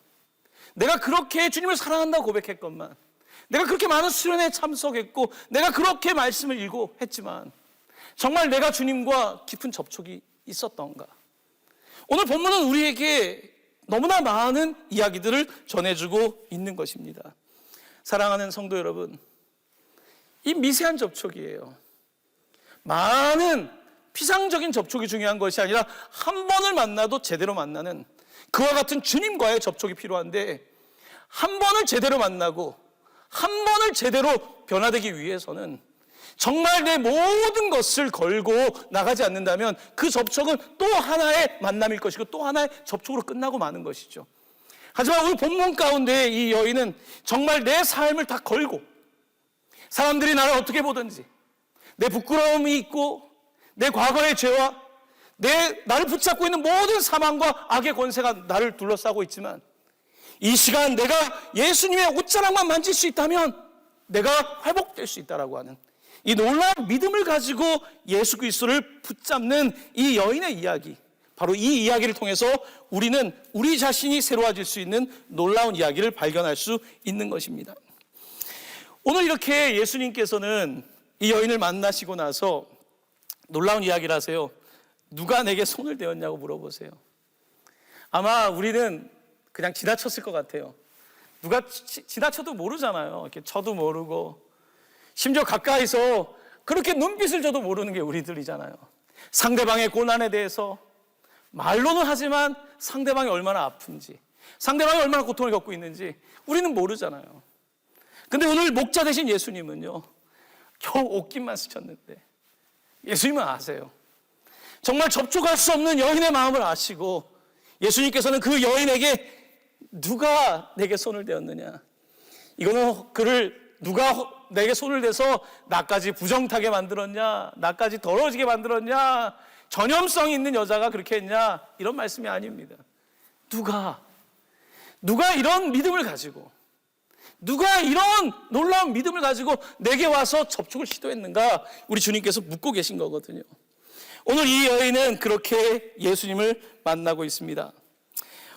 내가 그렇게 주님을 사랑한다고 고백했건만, 내가 그렇게 많은 수련회에 참석했고 내가 그렇게 말씀을 읽고 했지만 정말 내가 주님과 깊은 접촉이 있었던가? 오늘 본문은 우리에게 너무나 많은 이야기들을 전해주고 있는 것입니다. 사랑하는 성도 여러분, 이 미세한 접촉이에요. 많은 피상적인 접촉이 중요한 것이 아니라 한 번을 만나도 제대로 만나는 그와 같은 주님과의 접촉이 필요한데, 한 번을 제대로 만나고 한 번을 제대로 변화되기 위해서는 정말 내 모든 것을 걸고 나가지 않는다면 그 접촉은 또 하나의 만남일 것이고 또 하나의 접촉으로 끝나고 마는 것이죠. 하지만 오늘 본문 가운데 이 여인은 정말 내 삶을 다 걸고, 사람들이 나를 어떻게 보든지, 내 부끄러움이 있고 내 과거의 죄와 나를 붙잡고 있는 모든 사망과 악의 권세가 나를 둘러싸고 있지만, 이 시간 내가 예수님의 옷자락만 만질 수 있다면 내가 회복될 수 있다라고 하는 이 놀라운 믿음을 가지고 예수 그리스도를 붙잡는 이 여인의 이야기, 바로 이 이야기를 통해서 우리는 우리 자신이 새로워질 수 있는 놀라운 이야기를 발견할 수 있는 것입니다. 오늘 이렇게 예수님께서는 이 여인을 만나시고 나서 놀라운 이야기를 하세요. 누가 내게 손을 대었냐고 물어보세요. 아마 우리는 그냥 지나쳤을 것 같아요. 누가 지나쳐도 모르잖아요. 이렇게 쳐도 모르고, 심지어 가까이서 그렇게 눈빛을 줘도 모르는 게 우리들이잖아요. 상대방의 고난에 대해서 말로는 하지만 상대방이 얼마나 아픈지, 상대방이 얼마나 고통을 겪고 있는지 우리는 모르잖아요. 근데 오늘 목자 되신 예수님은요, 겨우 옷깃만 스쳤는데 예수님은 아세요. 정말 접촉할 수 없는 여인의 마음을 아시고 예수님께서는 그 여인에게 누가 내게 손을 대었느냐, 이거는 그를 누가 내게 손을 대서 나까지 부정타게 만들었냐, 나까지 더러워지게 만들었냐, 전염성이 있는 여자가 그렇게 했냐, 이런 말씀이 아닙니다. 누가 이런 믿음을 가지고, 누가 이런 놀라운 믿음을 가지고 내게 와서 접촉을 시도했는가, 우리 주님께서 묻고 계신 거거든요. 오늘 이 여인은 그렇게 예수님을 만나고 있습니다.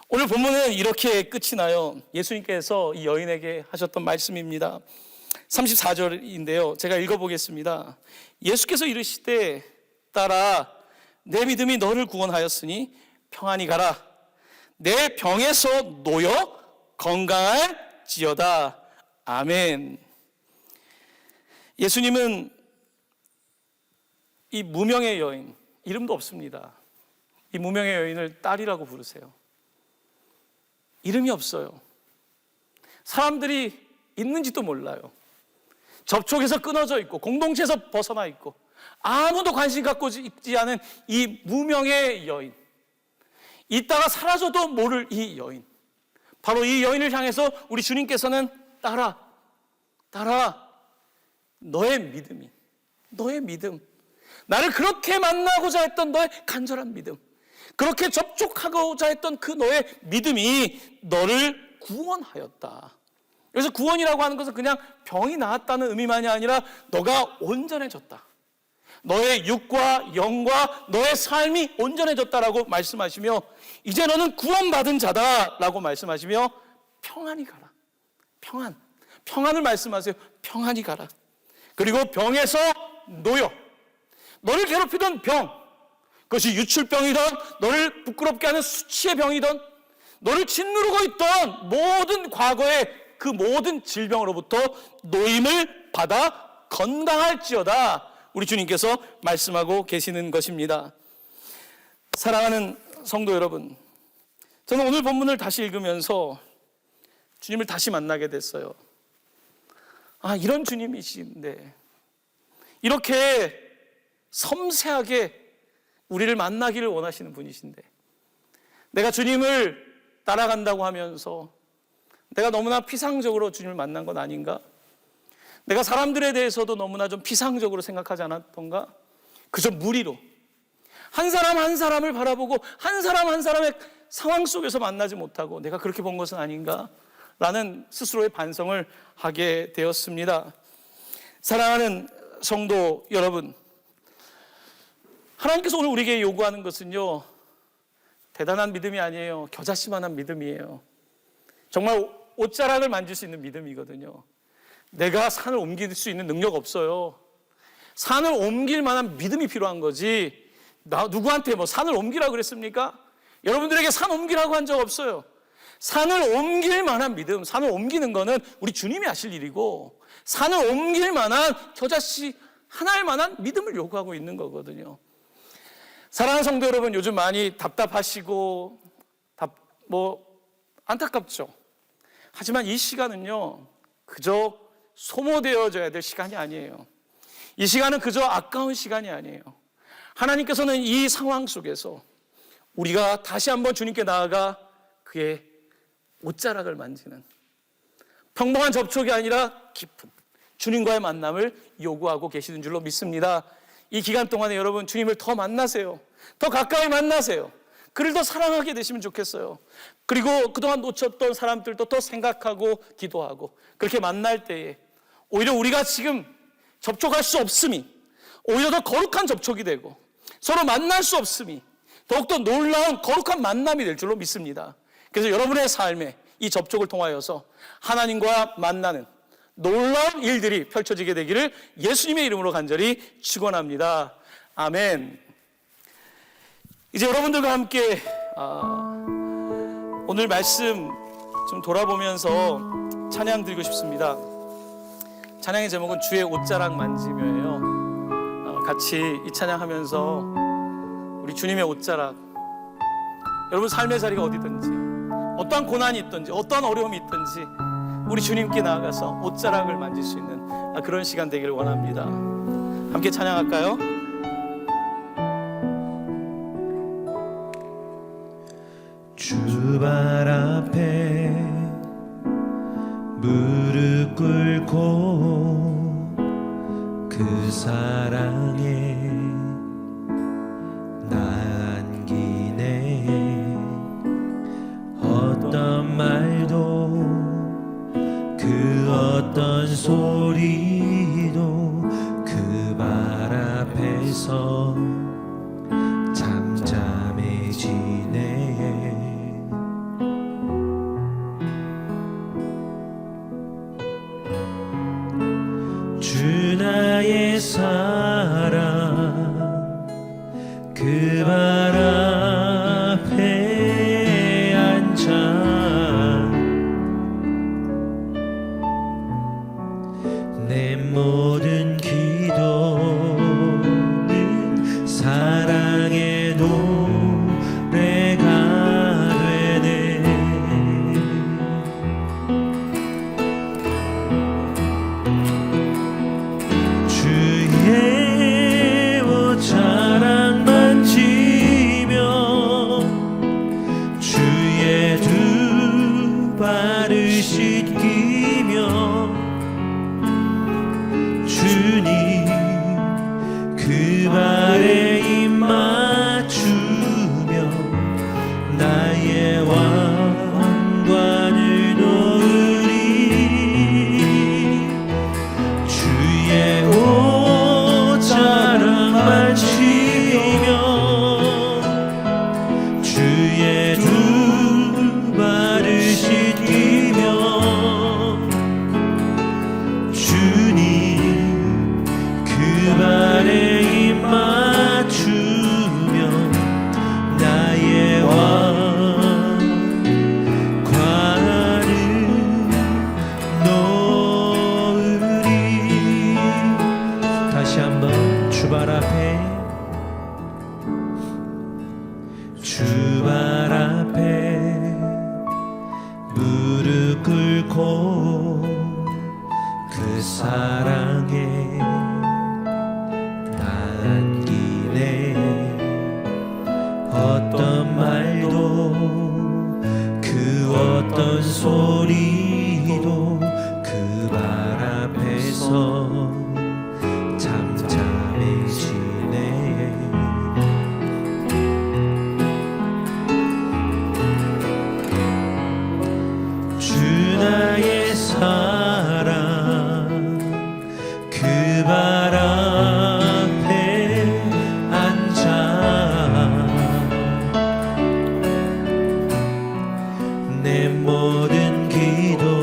오늘 본문은 이렇게 끝이 나요. 예수님께서 이 여인에게 하셨던 말씀입니다. 34절인데요. 제가 읽어보겠습니다. 예수께서 이르시되 딸아, 내 믿음이 너를 구원하였으니 평안히 가라. 내 병에서 놓여 건강할지어다. 아멘. 예수님은 이 무명의 여인, 이름도 없습니다. 이 무명의 여인을 딸이라고 부르세요. 이름이 없어요. 사람들이 있는지도 몰라요. 접촉에서 끊어져 있고 공동체에서 벗어나 있고 아무도 관심 갖고 있지 않은 이 무명의 여인, 있다가 사라져도 모를 이 여인, 바로 이 여인을 향해서 우리 주님께서는 딸아, 너의 믿음, 나를 그렇게 만나고자 했던 너의 간절한 믿음, 그렇게 접촉하고자 했던 그 너의 믿음이 너를 구원하였다. 그래서 구원이라고 하는 것은 그냥 병이 나았다는 의미만이 아니라 너가 온전해졌다, 너의 육과 영과 너의 삶이 온전해졌다라고 말씀하시며, 이제 너는 구원받은 자다라고 말씀하시며 평안히 가라. 평안을 말씀하세요. 평안히 가라. 그리고 병에서 놓여, 너를 괴롭히던 병, 그것이 유출병이든 너를 부끄럽게 하는 수치의 병이든 너를 짓누르고 있던 모든 과거의 그 모든 질병으로부터 노임을 받아 건강할지어다, 우리 주님께서 말씀하고 계시는 것입니다. 사랑하는 성도 여러분, 저는 오늘 본문을 다시 읽으면서 주님을 다시 만나게 됐어요. 이런 주님이신데, 이렇게 섬세하게 우리를 만나기를 원하시는 분이신데, 내가 주님을 따라간다고 하면서 내가 너무나 피상적으로 주님을 만난 건 아닌가? 내가 사람들에 대해서도 너무나 좀 피상적으로 생각하지 않았던가? 그저 무리로 한 사람 한 사람을 바라보고 한 사람 한 사람의 상황 속에서 만나지 못하고 내가 그렇게 본 것은 아닌가? 라는 스스로의 반성을 하게 되었습니다. 사랑하는 성도 여러분, 하나님께서 오늘 우리에게 요구하는 것은요, 대단한 믿음이 아니에요. 겨자씨만한 믿음이에요. 정말 옷자락을 만질 수 있는 믿음이거든요. 내가 산을 옮길 수 있는 능력 없어요. 산을 옮길 만한 믿음이 필요한 거지. 나 누구한테 뭐 산을 옮기라고 그랬습니까? 여러분들에게 산 옮기라고 한 적 없어요. 산을 옮길 만한 믿음, 산을 옮기는 거는 우리 주님이 하실 일이고, 산을 옮길 만한 겨자씨 하나일 만한 믿음을 요구하고 있는 거거든요. 사랑하는 성도 여러분, 요즘 많이 답답하시고 안타깝죠. 하지만 이 시간은요, 그저 소모되어져야 될 시간이 아니에요. 이 시간은 그저 아까운 시간이 아니에요. 하나님께서는 이 상황 속에서 우리가 다시 한번 주님께 나아가 그의 옷자락을 만지는, 평범한 접촉이 아니라 깊은 주님과의 만남을 요구하고 계시는 줄로 믿습니다. 이 기간 동안에 여러분, 주님을 더 만나세요. 더 가까이 만나세요. 그를 더 사랑하게 되시면 좋겠어요. 그리고 그동안 놓쳤던 사람들도 더 생각하고 기도하고, 그렇게 만날 때에 오히려 우리가 지금 접촉할 수 없음이 오히려 더 거룩한 접촉이 되고, 서로 만날 수 없음이 더욱더 놀라운 거룩한 만남이 될 줄로 믿습니다. 그래서 여러분의 삶에 이 접촉을 통하여서 하나님과 만나는 놀라운 일들이 펼쳐지게 되기를 예수님의 이름으로 간절히 축원합니다. 아멘. 이제 여러분들과 함께 오늘 말씀 좀 돌아보면서 찬양 드리고 싶습니다. 찬양의 제목은 주의 옷자락 만지며예요. 같이 이 찬양하면서 우리 주님의 옷자락, 여러분 삶의 자리가 어디든지, 어떠한 고난이 있든지, 어떠한 어려움이 있든지 우리 주님께 나아가서 옷자락을 만질 수 있는 그런 시간 되기를 원합니다. 함께 찬양할까요? 주 발 앞에 무릎 꿇고 그 사랑에 나 안기네. 어떤 말도 그 어떤 소리도 그 발 앞에서 잠잠해지네. 주 나의 사랑 그 발 앞에 앉아 내 모든 기도는 사랑의 노래가 되네. 주의 옷자락 만지며 주의 두 발을 씻기며 주님 그 발에 입 맞추며 나의 왕관을 놓으리. 주의 옷자락 만지며 주의 두 발을 씻기며 주님 그 발에 입 맞추며 나의 왕관을 놓으리. 다시 한번 주 발 앞에 주 발 앞에 무릎 꿇고 그 사랑에 나 안기네. 어떤 말도 그 어떤 소리도 그 발 앞에서 잠잠해지네. 주 나의 사랑 그 발 앞에 앉아 내 모든 기도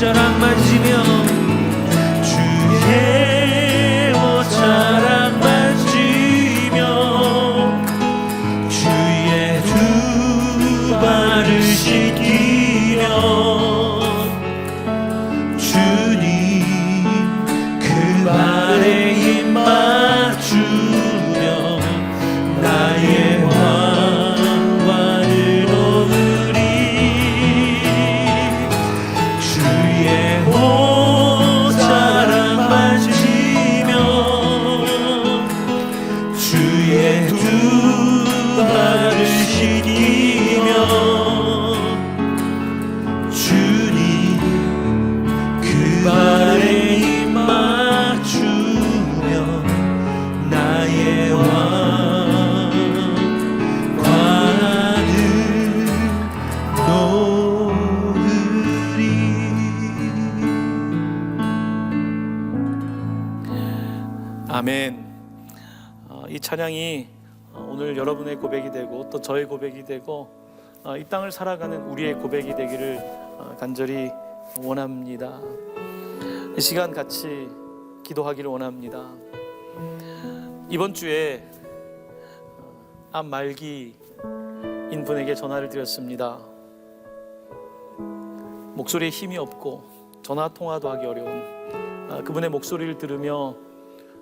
옷자락 만지며 주의 옷자락 만지며 주의 두 발을 씻기며 주님 그 발에 입 맞추며 나의 왕관을 얻으리 주의 옷자락 만지며 주의 두 발을 씻기며 주님 그 발에 입 맞추며 나의 왕관을 놓으리. 아멘. 이 찬양이 오늘 여러분의 고백이 되고 또 저의 고백이 되고 이 땅을 살아가는 우리의 고백이 되기를 간절히 원합니다. 이 시간 같이 기도하기를 원합니다. 이번 주에 암 말기인 분에게 전화를 드렸습니다. 목소리에 힘이 없고 전화 통화도 하기 어려운 그분의 목소리를 들으며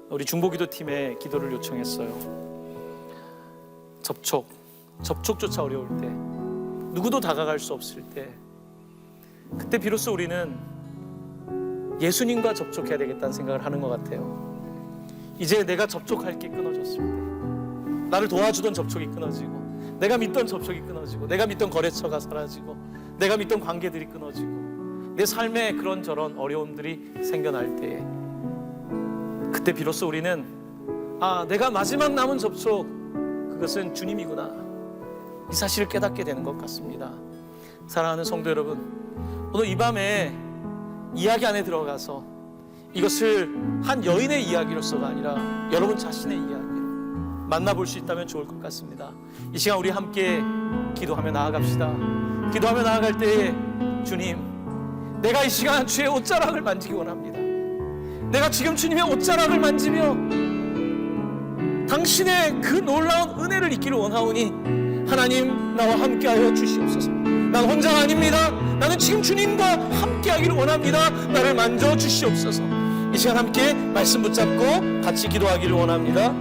우리 중보기도팀에 기도를 요청했어요. 접촉조차 어려울 때, 누구도 다가갈 수 없을 때, 그때 비로소 우리는 예수님과 접촉해야 되겠다는 생각을 하는 것 같아요. 이제 내가 접촉할 게 끊어졌을 때, 나를 도와주던 접촉이 끊어지고, 내가 믿던 접촉이 끊어지고, 내가 믿던 거래처가 사라지고, 내가 믿던 관계들이 끊어지고, 내 삶에 그런저런 어려움들이 생겨날 때에, 그때 비로소 우리는 내가 마지막 남은 접촉, 그것은 주님이구나, 이 사실을 깨닫게 되는 것 같습니다. 사랑하는 성도 여러분, 오늘 이 밤에 이야기 안에 들어가서 이것을 한 여인의 이야기로서가 아니라 여러분 자신의 이야기로 만나볼 수 있다면 좋을 것 같습니다. 이 시간 우리 함께 기도하며 나아갑시다. 기도하며 나아갈 때에 주님, 내가 이 시간 주의 옷자락을 만지기 원합니다. 내가 지금 주님의 옷자락을 만지며 당신의 그 놀라운 은혜를 잊기를 원하오니 하나님 나와 함께하여 주시옵소서. 난 혼자가 아닙니다. 나는 지금 주님과 함께하기를 원합니다. 나를 만져 주시옵소서. 이 시간 함께 말씀 붙잡고 같이 기도하기를 원합니다.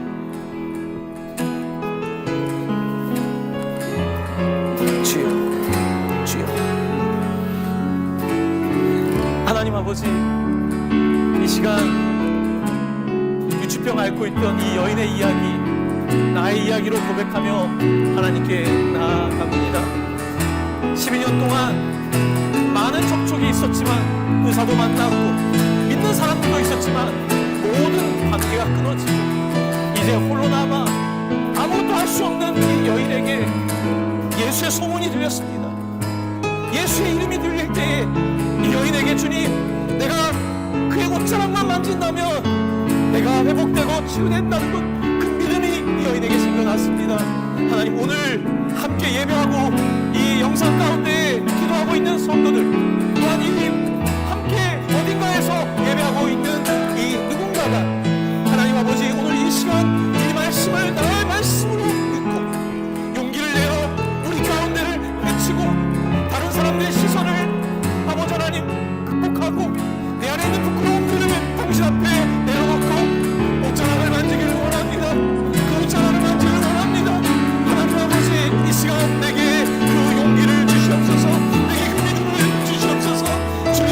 주여, 주여. 하나님 아버지, 이 시간 유치병 앓고 있던 이 여인의 이야기, 나의 이야기로 고백하며 하나님께 나아갑니다. 12년 동안 많은 접촉이 있었지만, 의사도 만나고 믿는 사람들도 있었지만 모든 관계가 끊어지고 이제 홀로 남아 아무것도 할 수 없는 이 여인에게 예수의 소문이 들렸습니다. 예수의 이름이 들릴 때에 이 여인에게 주님, 내가 그의 옷자락만 만진다면 내가 회복되고 치유된다는 것, 그 믿음이 이 여인에게 생겨났습니다. 하나님, 오늘 함께 예배하고 이 영상 가운데 기도하고 있는 성도들, 또한 이 함께 어딘가에서 예배하고 있는 이 누군가가 하나님 아버지, 오늘 이 시간 이 말씀을 나의 말씀으로 믿고 용기를 내어 우리 가운데를 외치고 다른 사람들의 시선을 아버지 하나님 극복하고 내 안에 있는 부끄러움들을 당신 앞에 내려놓고 옷자락을 만지기를 원합니다. 그 옷자락을 만지기를 원합니다. 하나님 아버지, 이 시간 내게 그 용기를 주시옵소서. 내게 그 믿음을 주시옵소서. 주의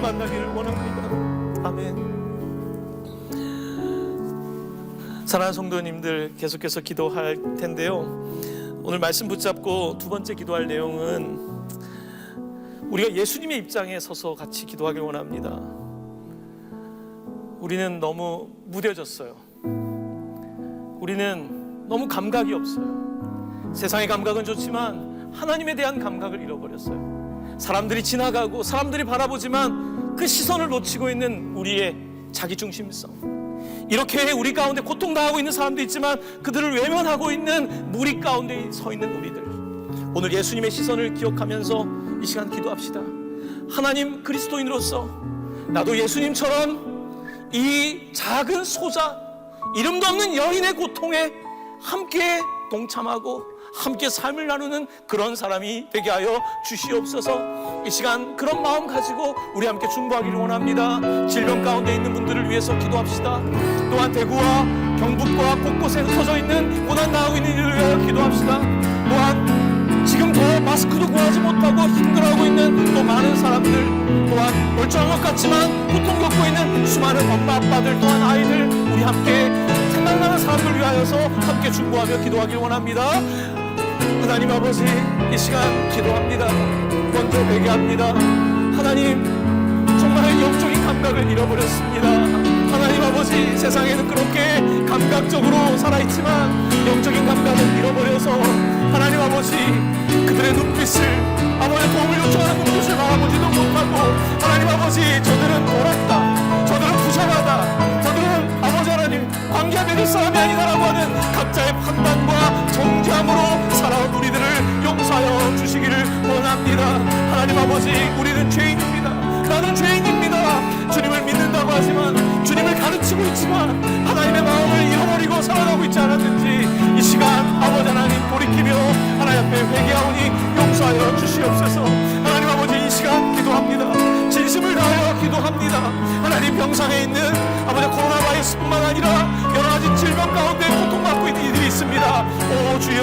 만나기를 원합니다. 아멘. 사랑하는 성도님들, 계속해서 기도할 텐데요, 오늘 말씀 붙잡고 두 번째 기도할 내용은 우리가 예수님의 입장에 서서 같이 기도하길 원합니다. 우리는 너무 무뎌졌어요. 우리는 너무 감각이 없어요. 세상의 감각은 좋지만 하나님에 대한 감각을 잃어버렸어요. 사람들이 지나가고 사람들이 바라보지만 그 시선을 놓치고 있는 우리의 자기중심성, 이렇게 우리 가운데 고통당하고 있는 사람도 있지만 그들을 외면하고 있는 무리 가운데 서 있는 우리들, 오늘 예수님의 시선을 기억하면서 이 시간 기도합시다. 하나님, 그리스도인으로서 나도 예수님처럼 이 작은 소자, 이름도 없는 여인의 고통에 함께 동참하고 함께 삶을 나누는 그런 사람이 되게 하여 주시옵소서. 이 시간 그런 마음 가지고 우리 함께 중보하기를 원합니다. 질병 가운데 있는 분들을 위해서 기도합시다. 또한 대구와 경북과 곳곳에 흩어져 있는 고난 당하고 있는 이들을 위하여 기도합시다. 또한 지금 더 마스크도 구하지 못하고 힘들어하고 있는 또 많은 사람들, 또한 멀쩡한 것 같지만 고통 겪고 있는 수많은 엄마 아빠들, 또한 아이들, 우리 함께 생각나는 사람들 위하여서 함께 중보하며 기도하길 원합니다. 하나님 아버지, 이 시간 기도합니다. 먼저 회개합니다. 하나님, 정말 영적인 감각을 잃어버렸습니다. 하나님 아버지, 세상에는 그렇게 감각적으로 살아있지만 영적인 감각을 잃어버려서 하나님 아버지, 그들의 눈빛을, 아버지 도움을 요청하는 눈빛을 바라보지도 못하고, 하나님 아버지, 저들은 어렵다, 저들은 부자하다, 저들은 아버지 하나님 관계가 될 사람이 아니다라고 하는 각자의 판단과 정죄함으로 살아온 우리들을 용서하여 주시기를 원합니다. 하나님 아버지, 우리는 죄인입니다. 나는 죄인입니다. 주님을 믿는다고 하지만, 주님을 가르치고 있지만 하나님의 마음을 잃어버리고 살아가고 있지 않았는지 이 시간 아버지 하나님 돌이키며 하나님 앞에 회개하오니 용서하여 주시옵소서. 하나님 아버지, 이 시간 기도합니다. 진심을 다하여 기도합니다. 하나님, 병상에 있는 아버지 코로나 바이러스뿐만 아니라 여러 가지 질병 가운데 고통받고 있는 이들이 있습니다. 오 주여,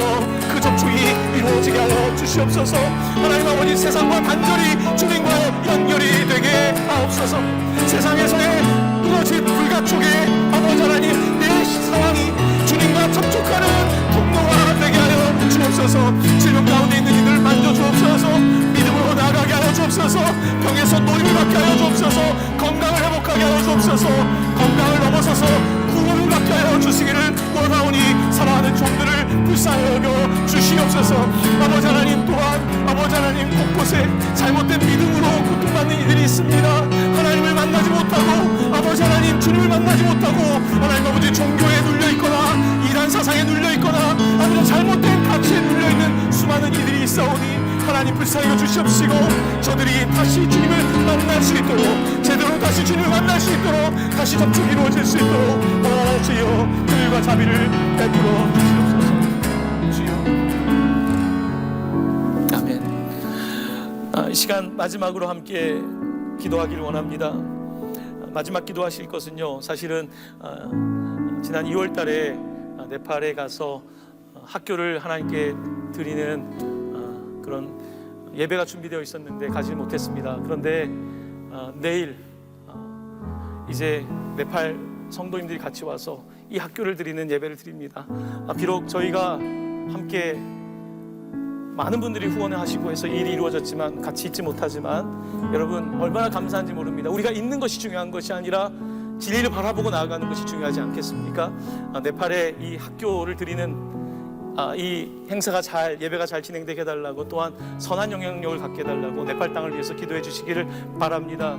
그 접촉이 이루어지게 하여 주시옵소서. 하나님 아버지, 세상과 간절히 주님과 연결이 되게 하옵소서. 세상에서의 무너진 불가촉에 아버지 하나님, 내 상황이 주님과 접촉하는 통로가 되게 하여 주옵소서. 질병 가운데 있는 이들 만져주옵소서. 믿음으로 나아가게 하여 주옵소서. 병에서 노임을 받게 하여 주옵소서. 건강을 회복하게 하여 주옵소서. 건강을 넘어서서 구원을 받게 하여 주시기를 원하오니 사랑하는 종들을 불쌍히 여겨 주시옵소서. 아버지 하나님, 또한 아버지 하나님, 곳곳에 잘못된 믿음으로 고통받는 이들이 있습니다. 하나님을 만나지 못하고, 아버지 하나님, 주님을 만나지 못하고, 하나님 아버지 종교에 눌려있거나 이단 사상에 눌려있거나 아버지 잘못된 가치에 눌려있는 수많은 이들이 있사오니 하나님 불쌍히 여주시옵시고, 저들이 다시 주님을 만날 수 있도록, 제대로 다시 주님을 만날 수 있도록, 다시 접촉이 이루어질 수 있도록 오 주여, 긍휼과 자비를 베풀어 주시옵소서. 주여. 아멘. 이 시간 마지막으로 함께 기도하기를 원합니다. 마지막 기도하실 것은요, 사실은 지난 2월 달에 네팔에 가서 학교를 하나님께 드리는 그런 예배가 준비되어 있었는데 가지 못했습니다. 그런데 내일 이제 네팔 성도님들이 같이 와서 이 학교를 드리는 예배를 드립니다. 비록 저희가 함께 많은 분들이 후원을 하시고 해서 일이 이루어졌지만 같이 있지 못하지만 여러분 얼마나 감사한지 모릅니다. 우리가 있는 것이 중요한 것이 아니라 진리를 바라보고 나아가는 것이 중요하지 않겠습니까? 네팔에 이 학교를 드리는 이 행사가 예배가 잘 진행되게 해달라고, 또한 선한 영향력을 갖게 해달라고 네팔 땅을 위해서 기도해 주시기를 바랍니다.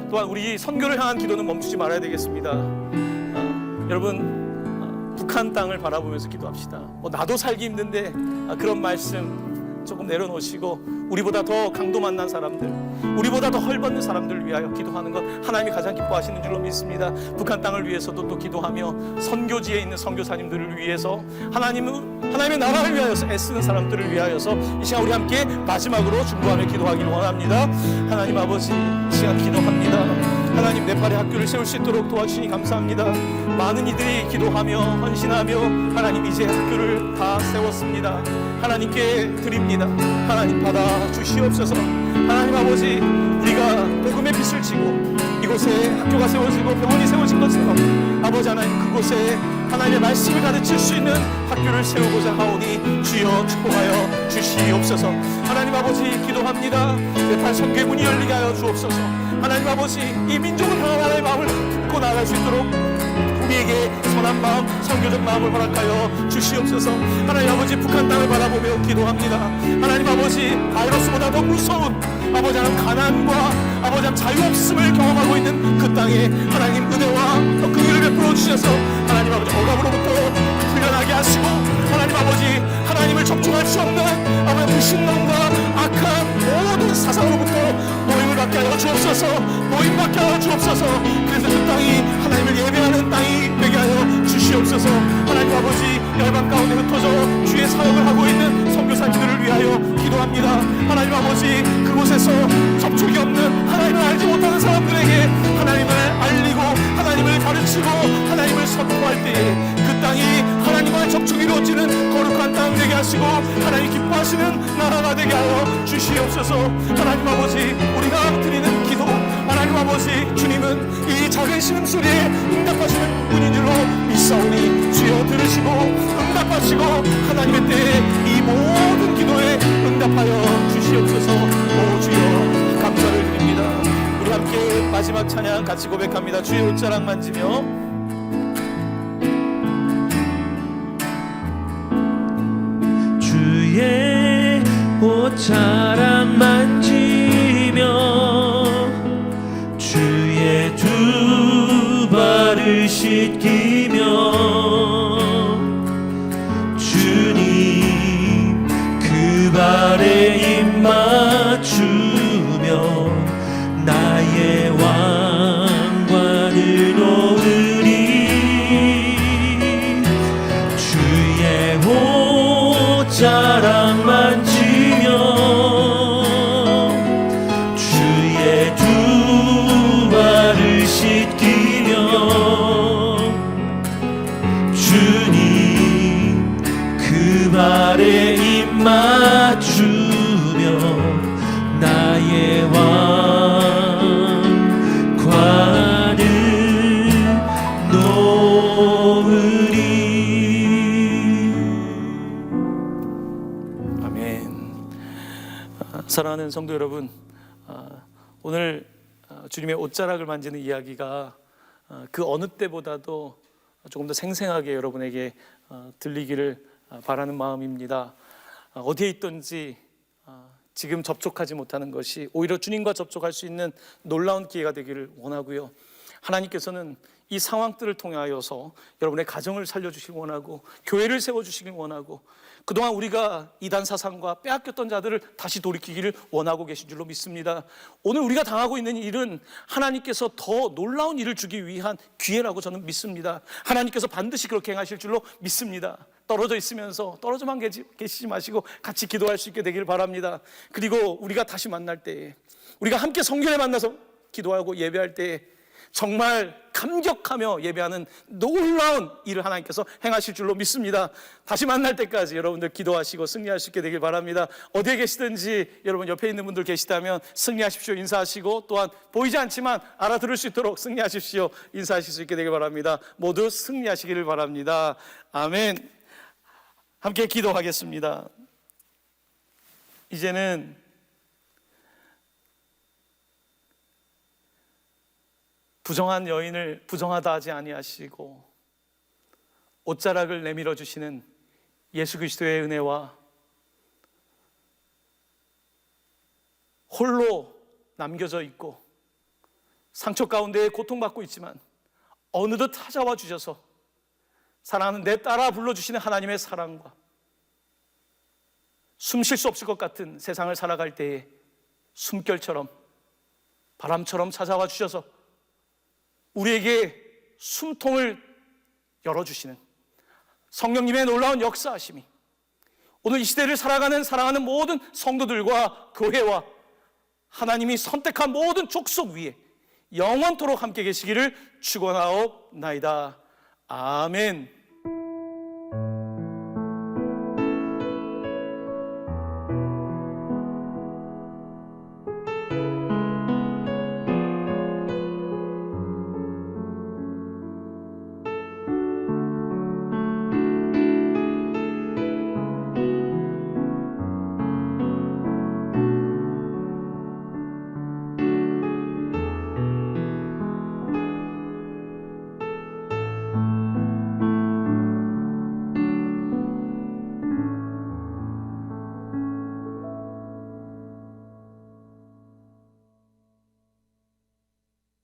또한 우리 선교를 향한 기도는 멈추지 말아야 되겠습니다. 여러분, 북한 땅을 바라보면서 기도합시다. 나도 살기 힘든데 그런 말씀 조금 내려놓으시고 우리보다 더 강도 만난 사람들, 우리보다 더 헐벗는 사람들을 위하여 기도하는 것 하나님이 가장 기뻐하시는 줄로 믿습니다. 북한 땅을 위해서도 또 기도하며 선교지에 있는 선교사님들을 위해서 하나님의 나라를 위하여서 애쓰는 사람들을 위하여서 이 시간 우리 함께 마지막으로 중보하며 기도하기를 원합니다. 하나님 아버지, 이 시간 기도합니다. 하나님, 네팔의 학교를 세울 수 있도록 도와주시니 감사합니다. 많은 이들이 기도하며 헌신하며 하나님 이제 학교를 다 세웠습니다. 하나님께 드립니다. 하나님 받아 주시옵소서. 하나님 아버지, 우리가 복음의 빛을 지고 이곳에 학교가 세워지고 병원이 세워진 것처럼 아버지 하나님, 그곳에 하나님의 말씀을 가르칠 수 있는 학교를 세우고자 하오니 주여 축복하여 주시옵소서. 하나님 아버지, 기도합니다. 대판 선교의 문이 열리게 하여 주옵소서. 하나님 아버지, 이 민족을 향한 하나님의 마음을 품고 나아갈 수 있도록 우리에게 선한 마음, 선교적 마음을 허락하여 주시옵소서. 하나님 아버지, 북한 땅을 바라보며 기도합니다. 하나님 아버지, 바이러스보다 더 무서운 아버지 하나님 가난과 아버지 하나님 자유 없음을 경험하고 있는 그 땅에 하나님 은혜와 더 긍휼을 베풀어 주셔서 하나님 아버지 억압으로부터 풀려나게 하시고, 하나님 아버지 하나님을 접촉할 수 없는 아버지 불신론과 악한 모든 사상으로부터 모임을 받게 하여 주옵소서. 모임 받게 하여 주옵소서. 그래서 그 땅이 하나님을 예배하는 땅이 되게 하여 주시옵소서. 하나님 아버지, 열방 가운데 흩어져 주의 사역을 하고 있는 선교사님들을 위하여 기도합니다. 하나님 아버지, 그곳에서 접촉이 없는 하나님을 알지 못하는 사람들에게 하나님을 알리고 하나님을 가르치고 하나님을 선포할 때에 그 땅이 하나님과의 접촉이 이루어지는 거룩한 땅 되게 하시고 하나님 기뻐하시는 나라가 되게 하여 주시옵소서. 하나님 아버지, 우리가 드리는 기도, 하나님 아버지, 주님은 이 작은 신음소리에 응답하시는 분인 줄로 믿사오니 주여 들으시고 응답하시고 하나님의 때에 이 모든 기도에 응답하여 주시옵소서. 오 주여, 감사를 드립니다. 우리 함께 마지막 찬양 같이 고백합니다. 주의 옷자락 만지며 주의 옷자락 만지며 주의 두 발을 씻기며 주님 그 발에 입 맞추며 나의 왕관을 놓으리. 주의 옷자락 만지며 주의 두 발을 씻기며 주님 그 발에 입 맞추며 나의 왕관을 놓으리. 아멘. 사랑하는 성도 여러분, 오늘 주님의 옷자락을 만지는 이야기가 그 어느 때보다도 조금 더 생생하게 여러분에게 들리기를 바라는 마음입니다. 어디에 있든지 지금 접촉하지 못하는 것이 오히려 주님과 접촉할 수 있는 놀라운 기회가 되기를 원하고요. 하나님께서는 이 상황들을 통하여서 여러분의 가정을 살려주시기 원하고 교회를 세워주시기 원하고 그동안 우리가 이단 사상과 빼앗겼던 자들을 다시 돌이키기를 원하고 계신 줄로 믿습니다. 오늘 우리가 당하고 있는 일은 하나님께서 더 놀라운 일을 주기 위한 기회라고 저는 믿습니다. 하나님께서 반드시 그렇게 행하실 줄로 믿습니다. 떨어져 있으면서 떨어져만 계시지 마시고 같이 기도할 수 있게 되기를 바랍니다. 그리고 우리가 다시 만날 때에 우리가 함께 성결에 만나서 기도하고 예배할 때에 정말 감격하며 예배하는 놀라운 일을 하나님께서 행하실 줄로 믿습니다. 다시 만날 때까지 여러분들 기도하시고 승리할 수 있게 되길 바랍니다. 어디에 계시든지 여러분 옆에 있는 분들 계시다면 승리하십시오 인사하시고, 또한 보이지 않지만 알아들을 수 있도록 승리하십시오 인사하실 수 있게 되길 바랍니다. 모두 승리하시기를 바랍니다. 아멘. 함께 기도하겠습니다. 이제는 부정한 여인을 부정하다 하지 아니하시고 옷자락을 내밀어 주시는 예수 그리스도의 은혜와 홀로 남겨져 있고 상처 가운데 고통받고 있지만 어느덧 찾아와 주셔서 사랑하는 내 딸아 불러주시는 하나님의 사랑과 숨 쉴 수 없을 것 같은 세상을 살아갈 때에 숨결처럼 바람처럼 찾아와 주셔서 우리에게 숨통을 열어주시는 성령님의 놀라운 역사하심이 오늘 이 시대를 살아가는 사랑하는 모든 성도들과 교회와 하나님이 선택한 모든 족속 위에 영원토록 함께 계시기를 축원하옵나이다. 아멘.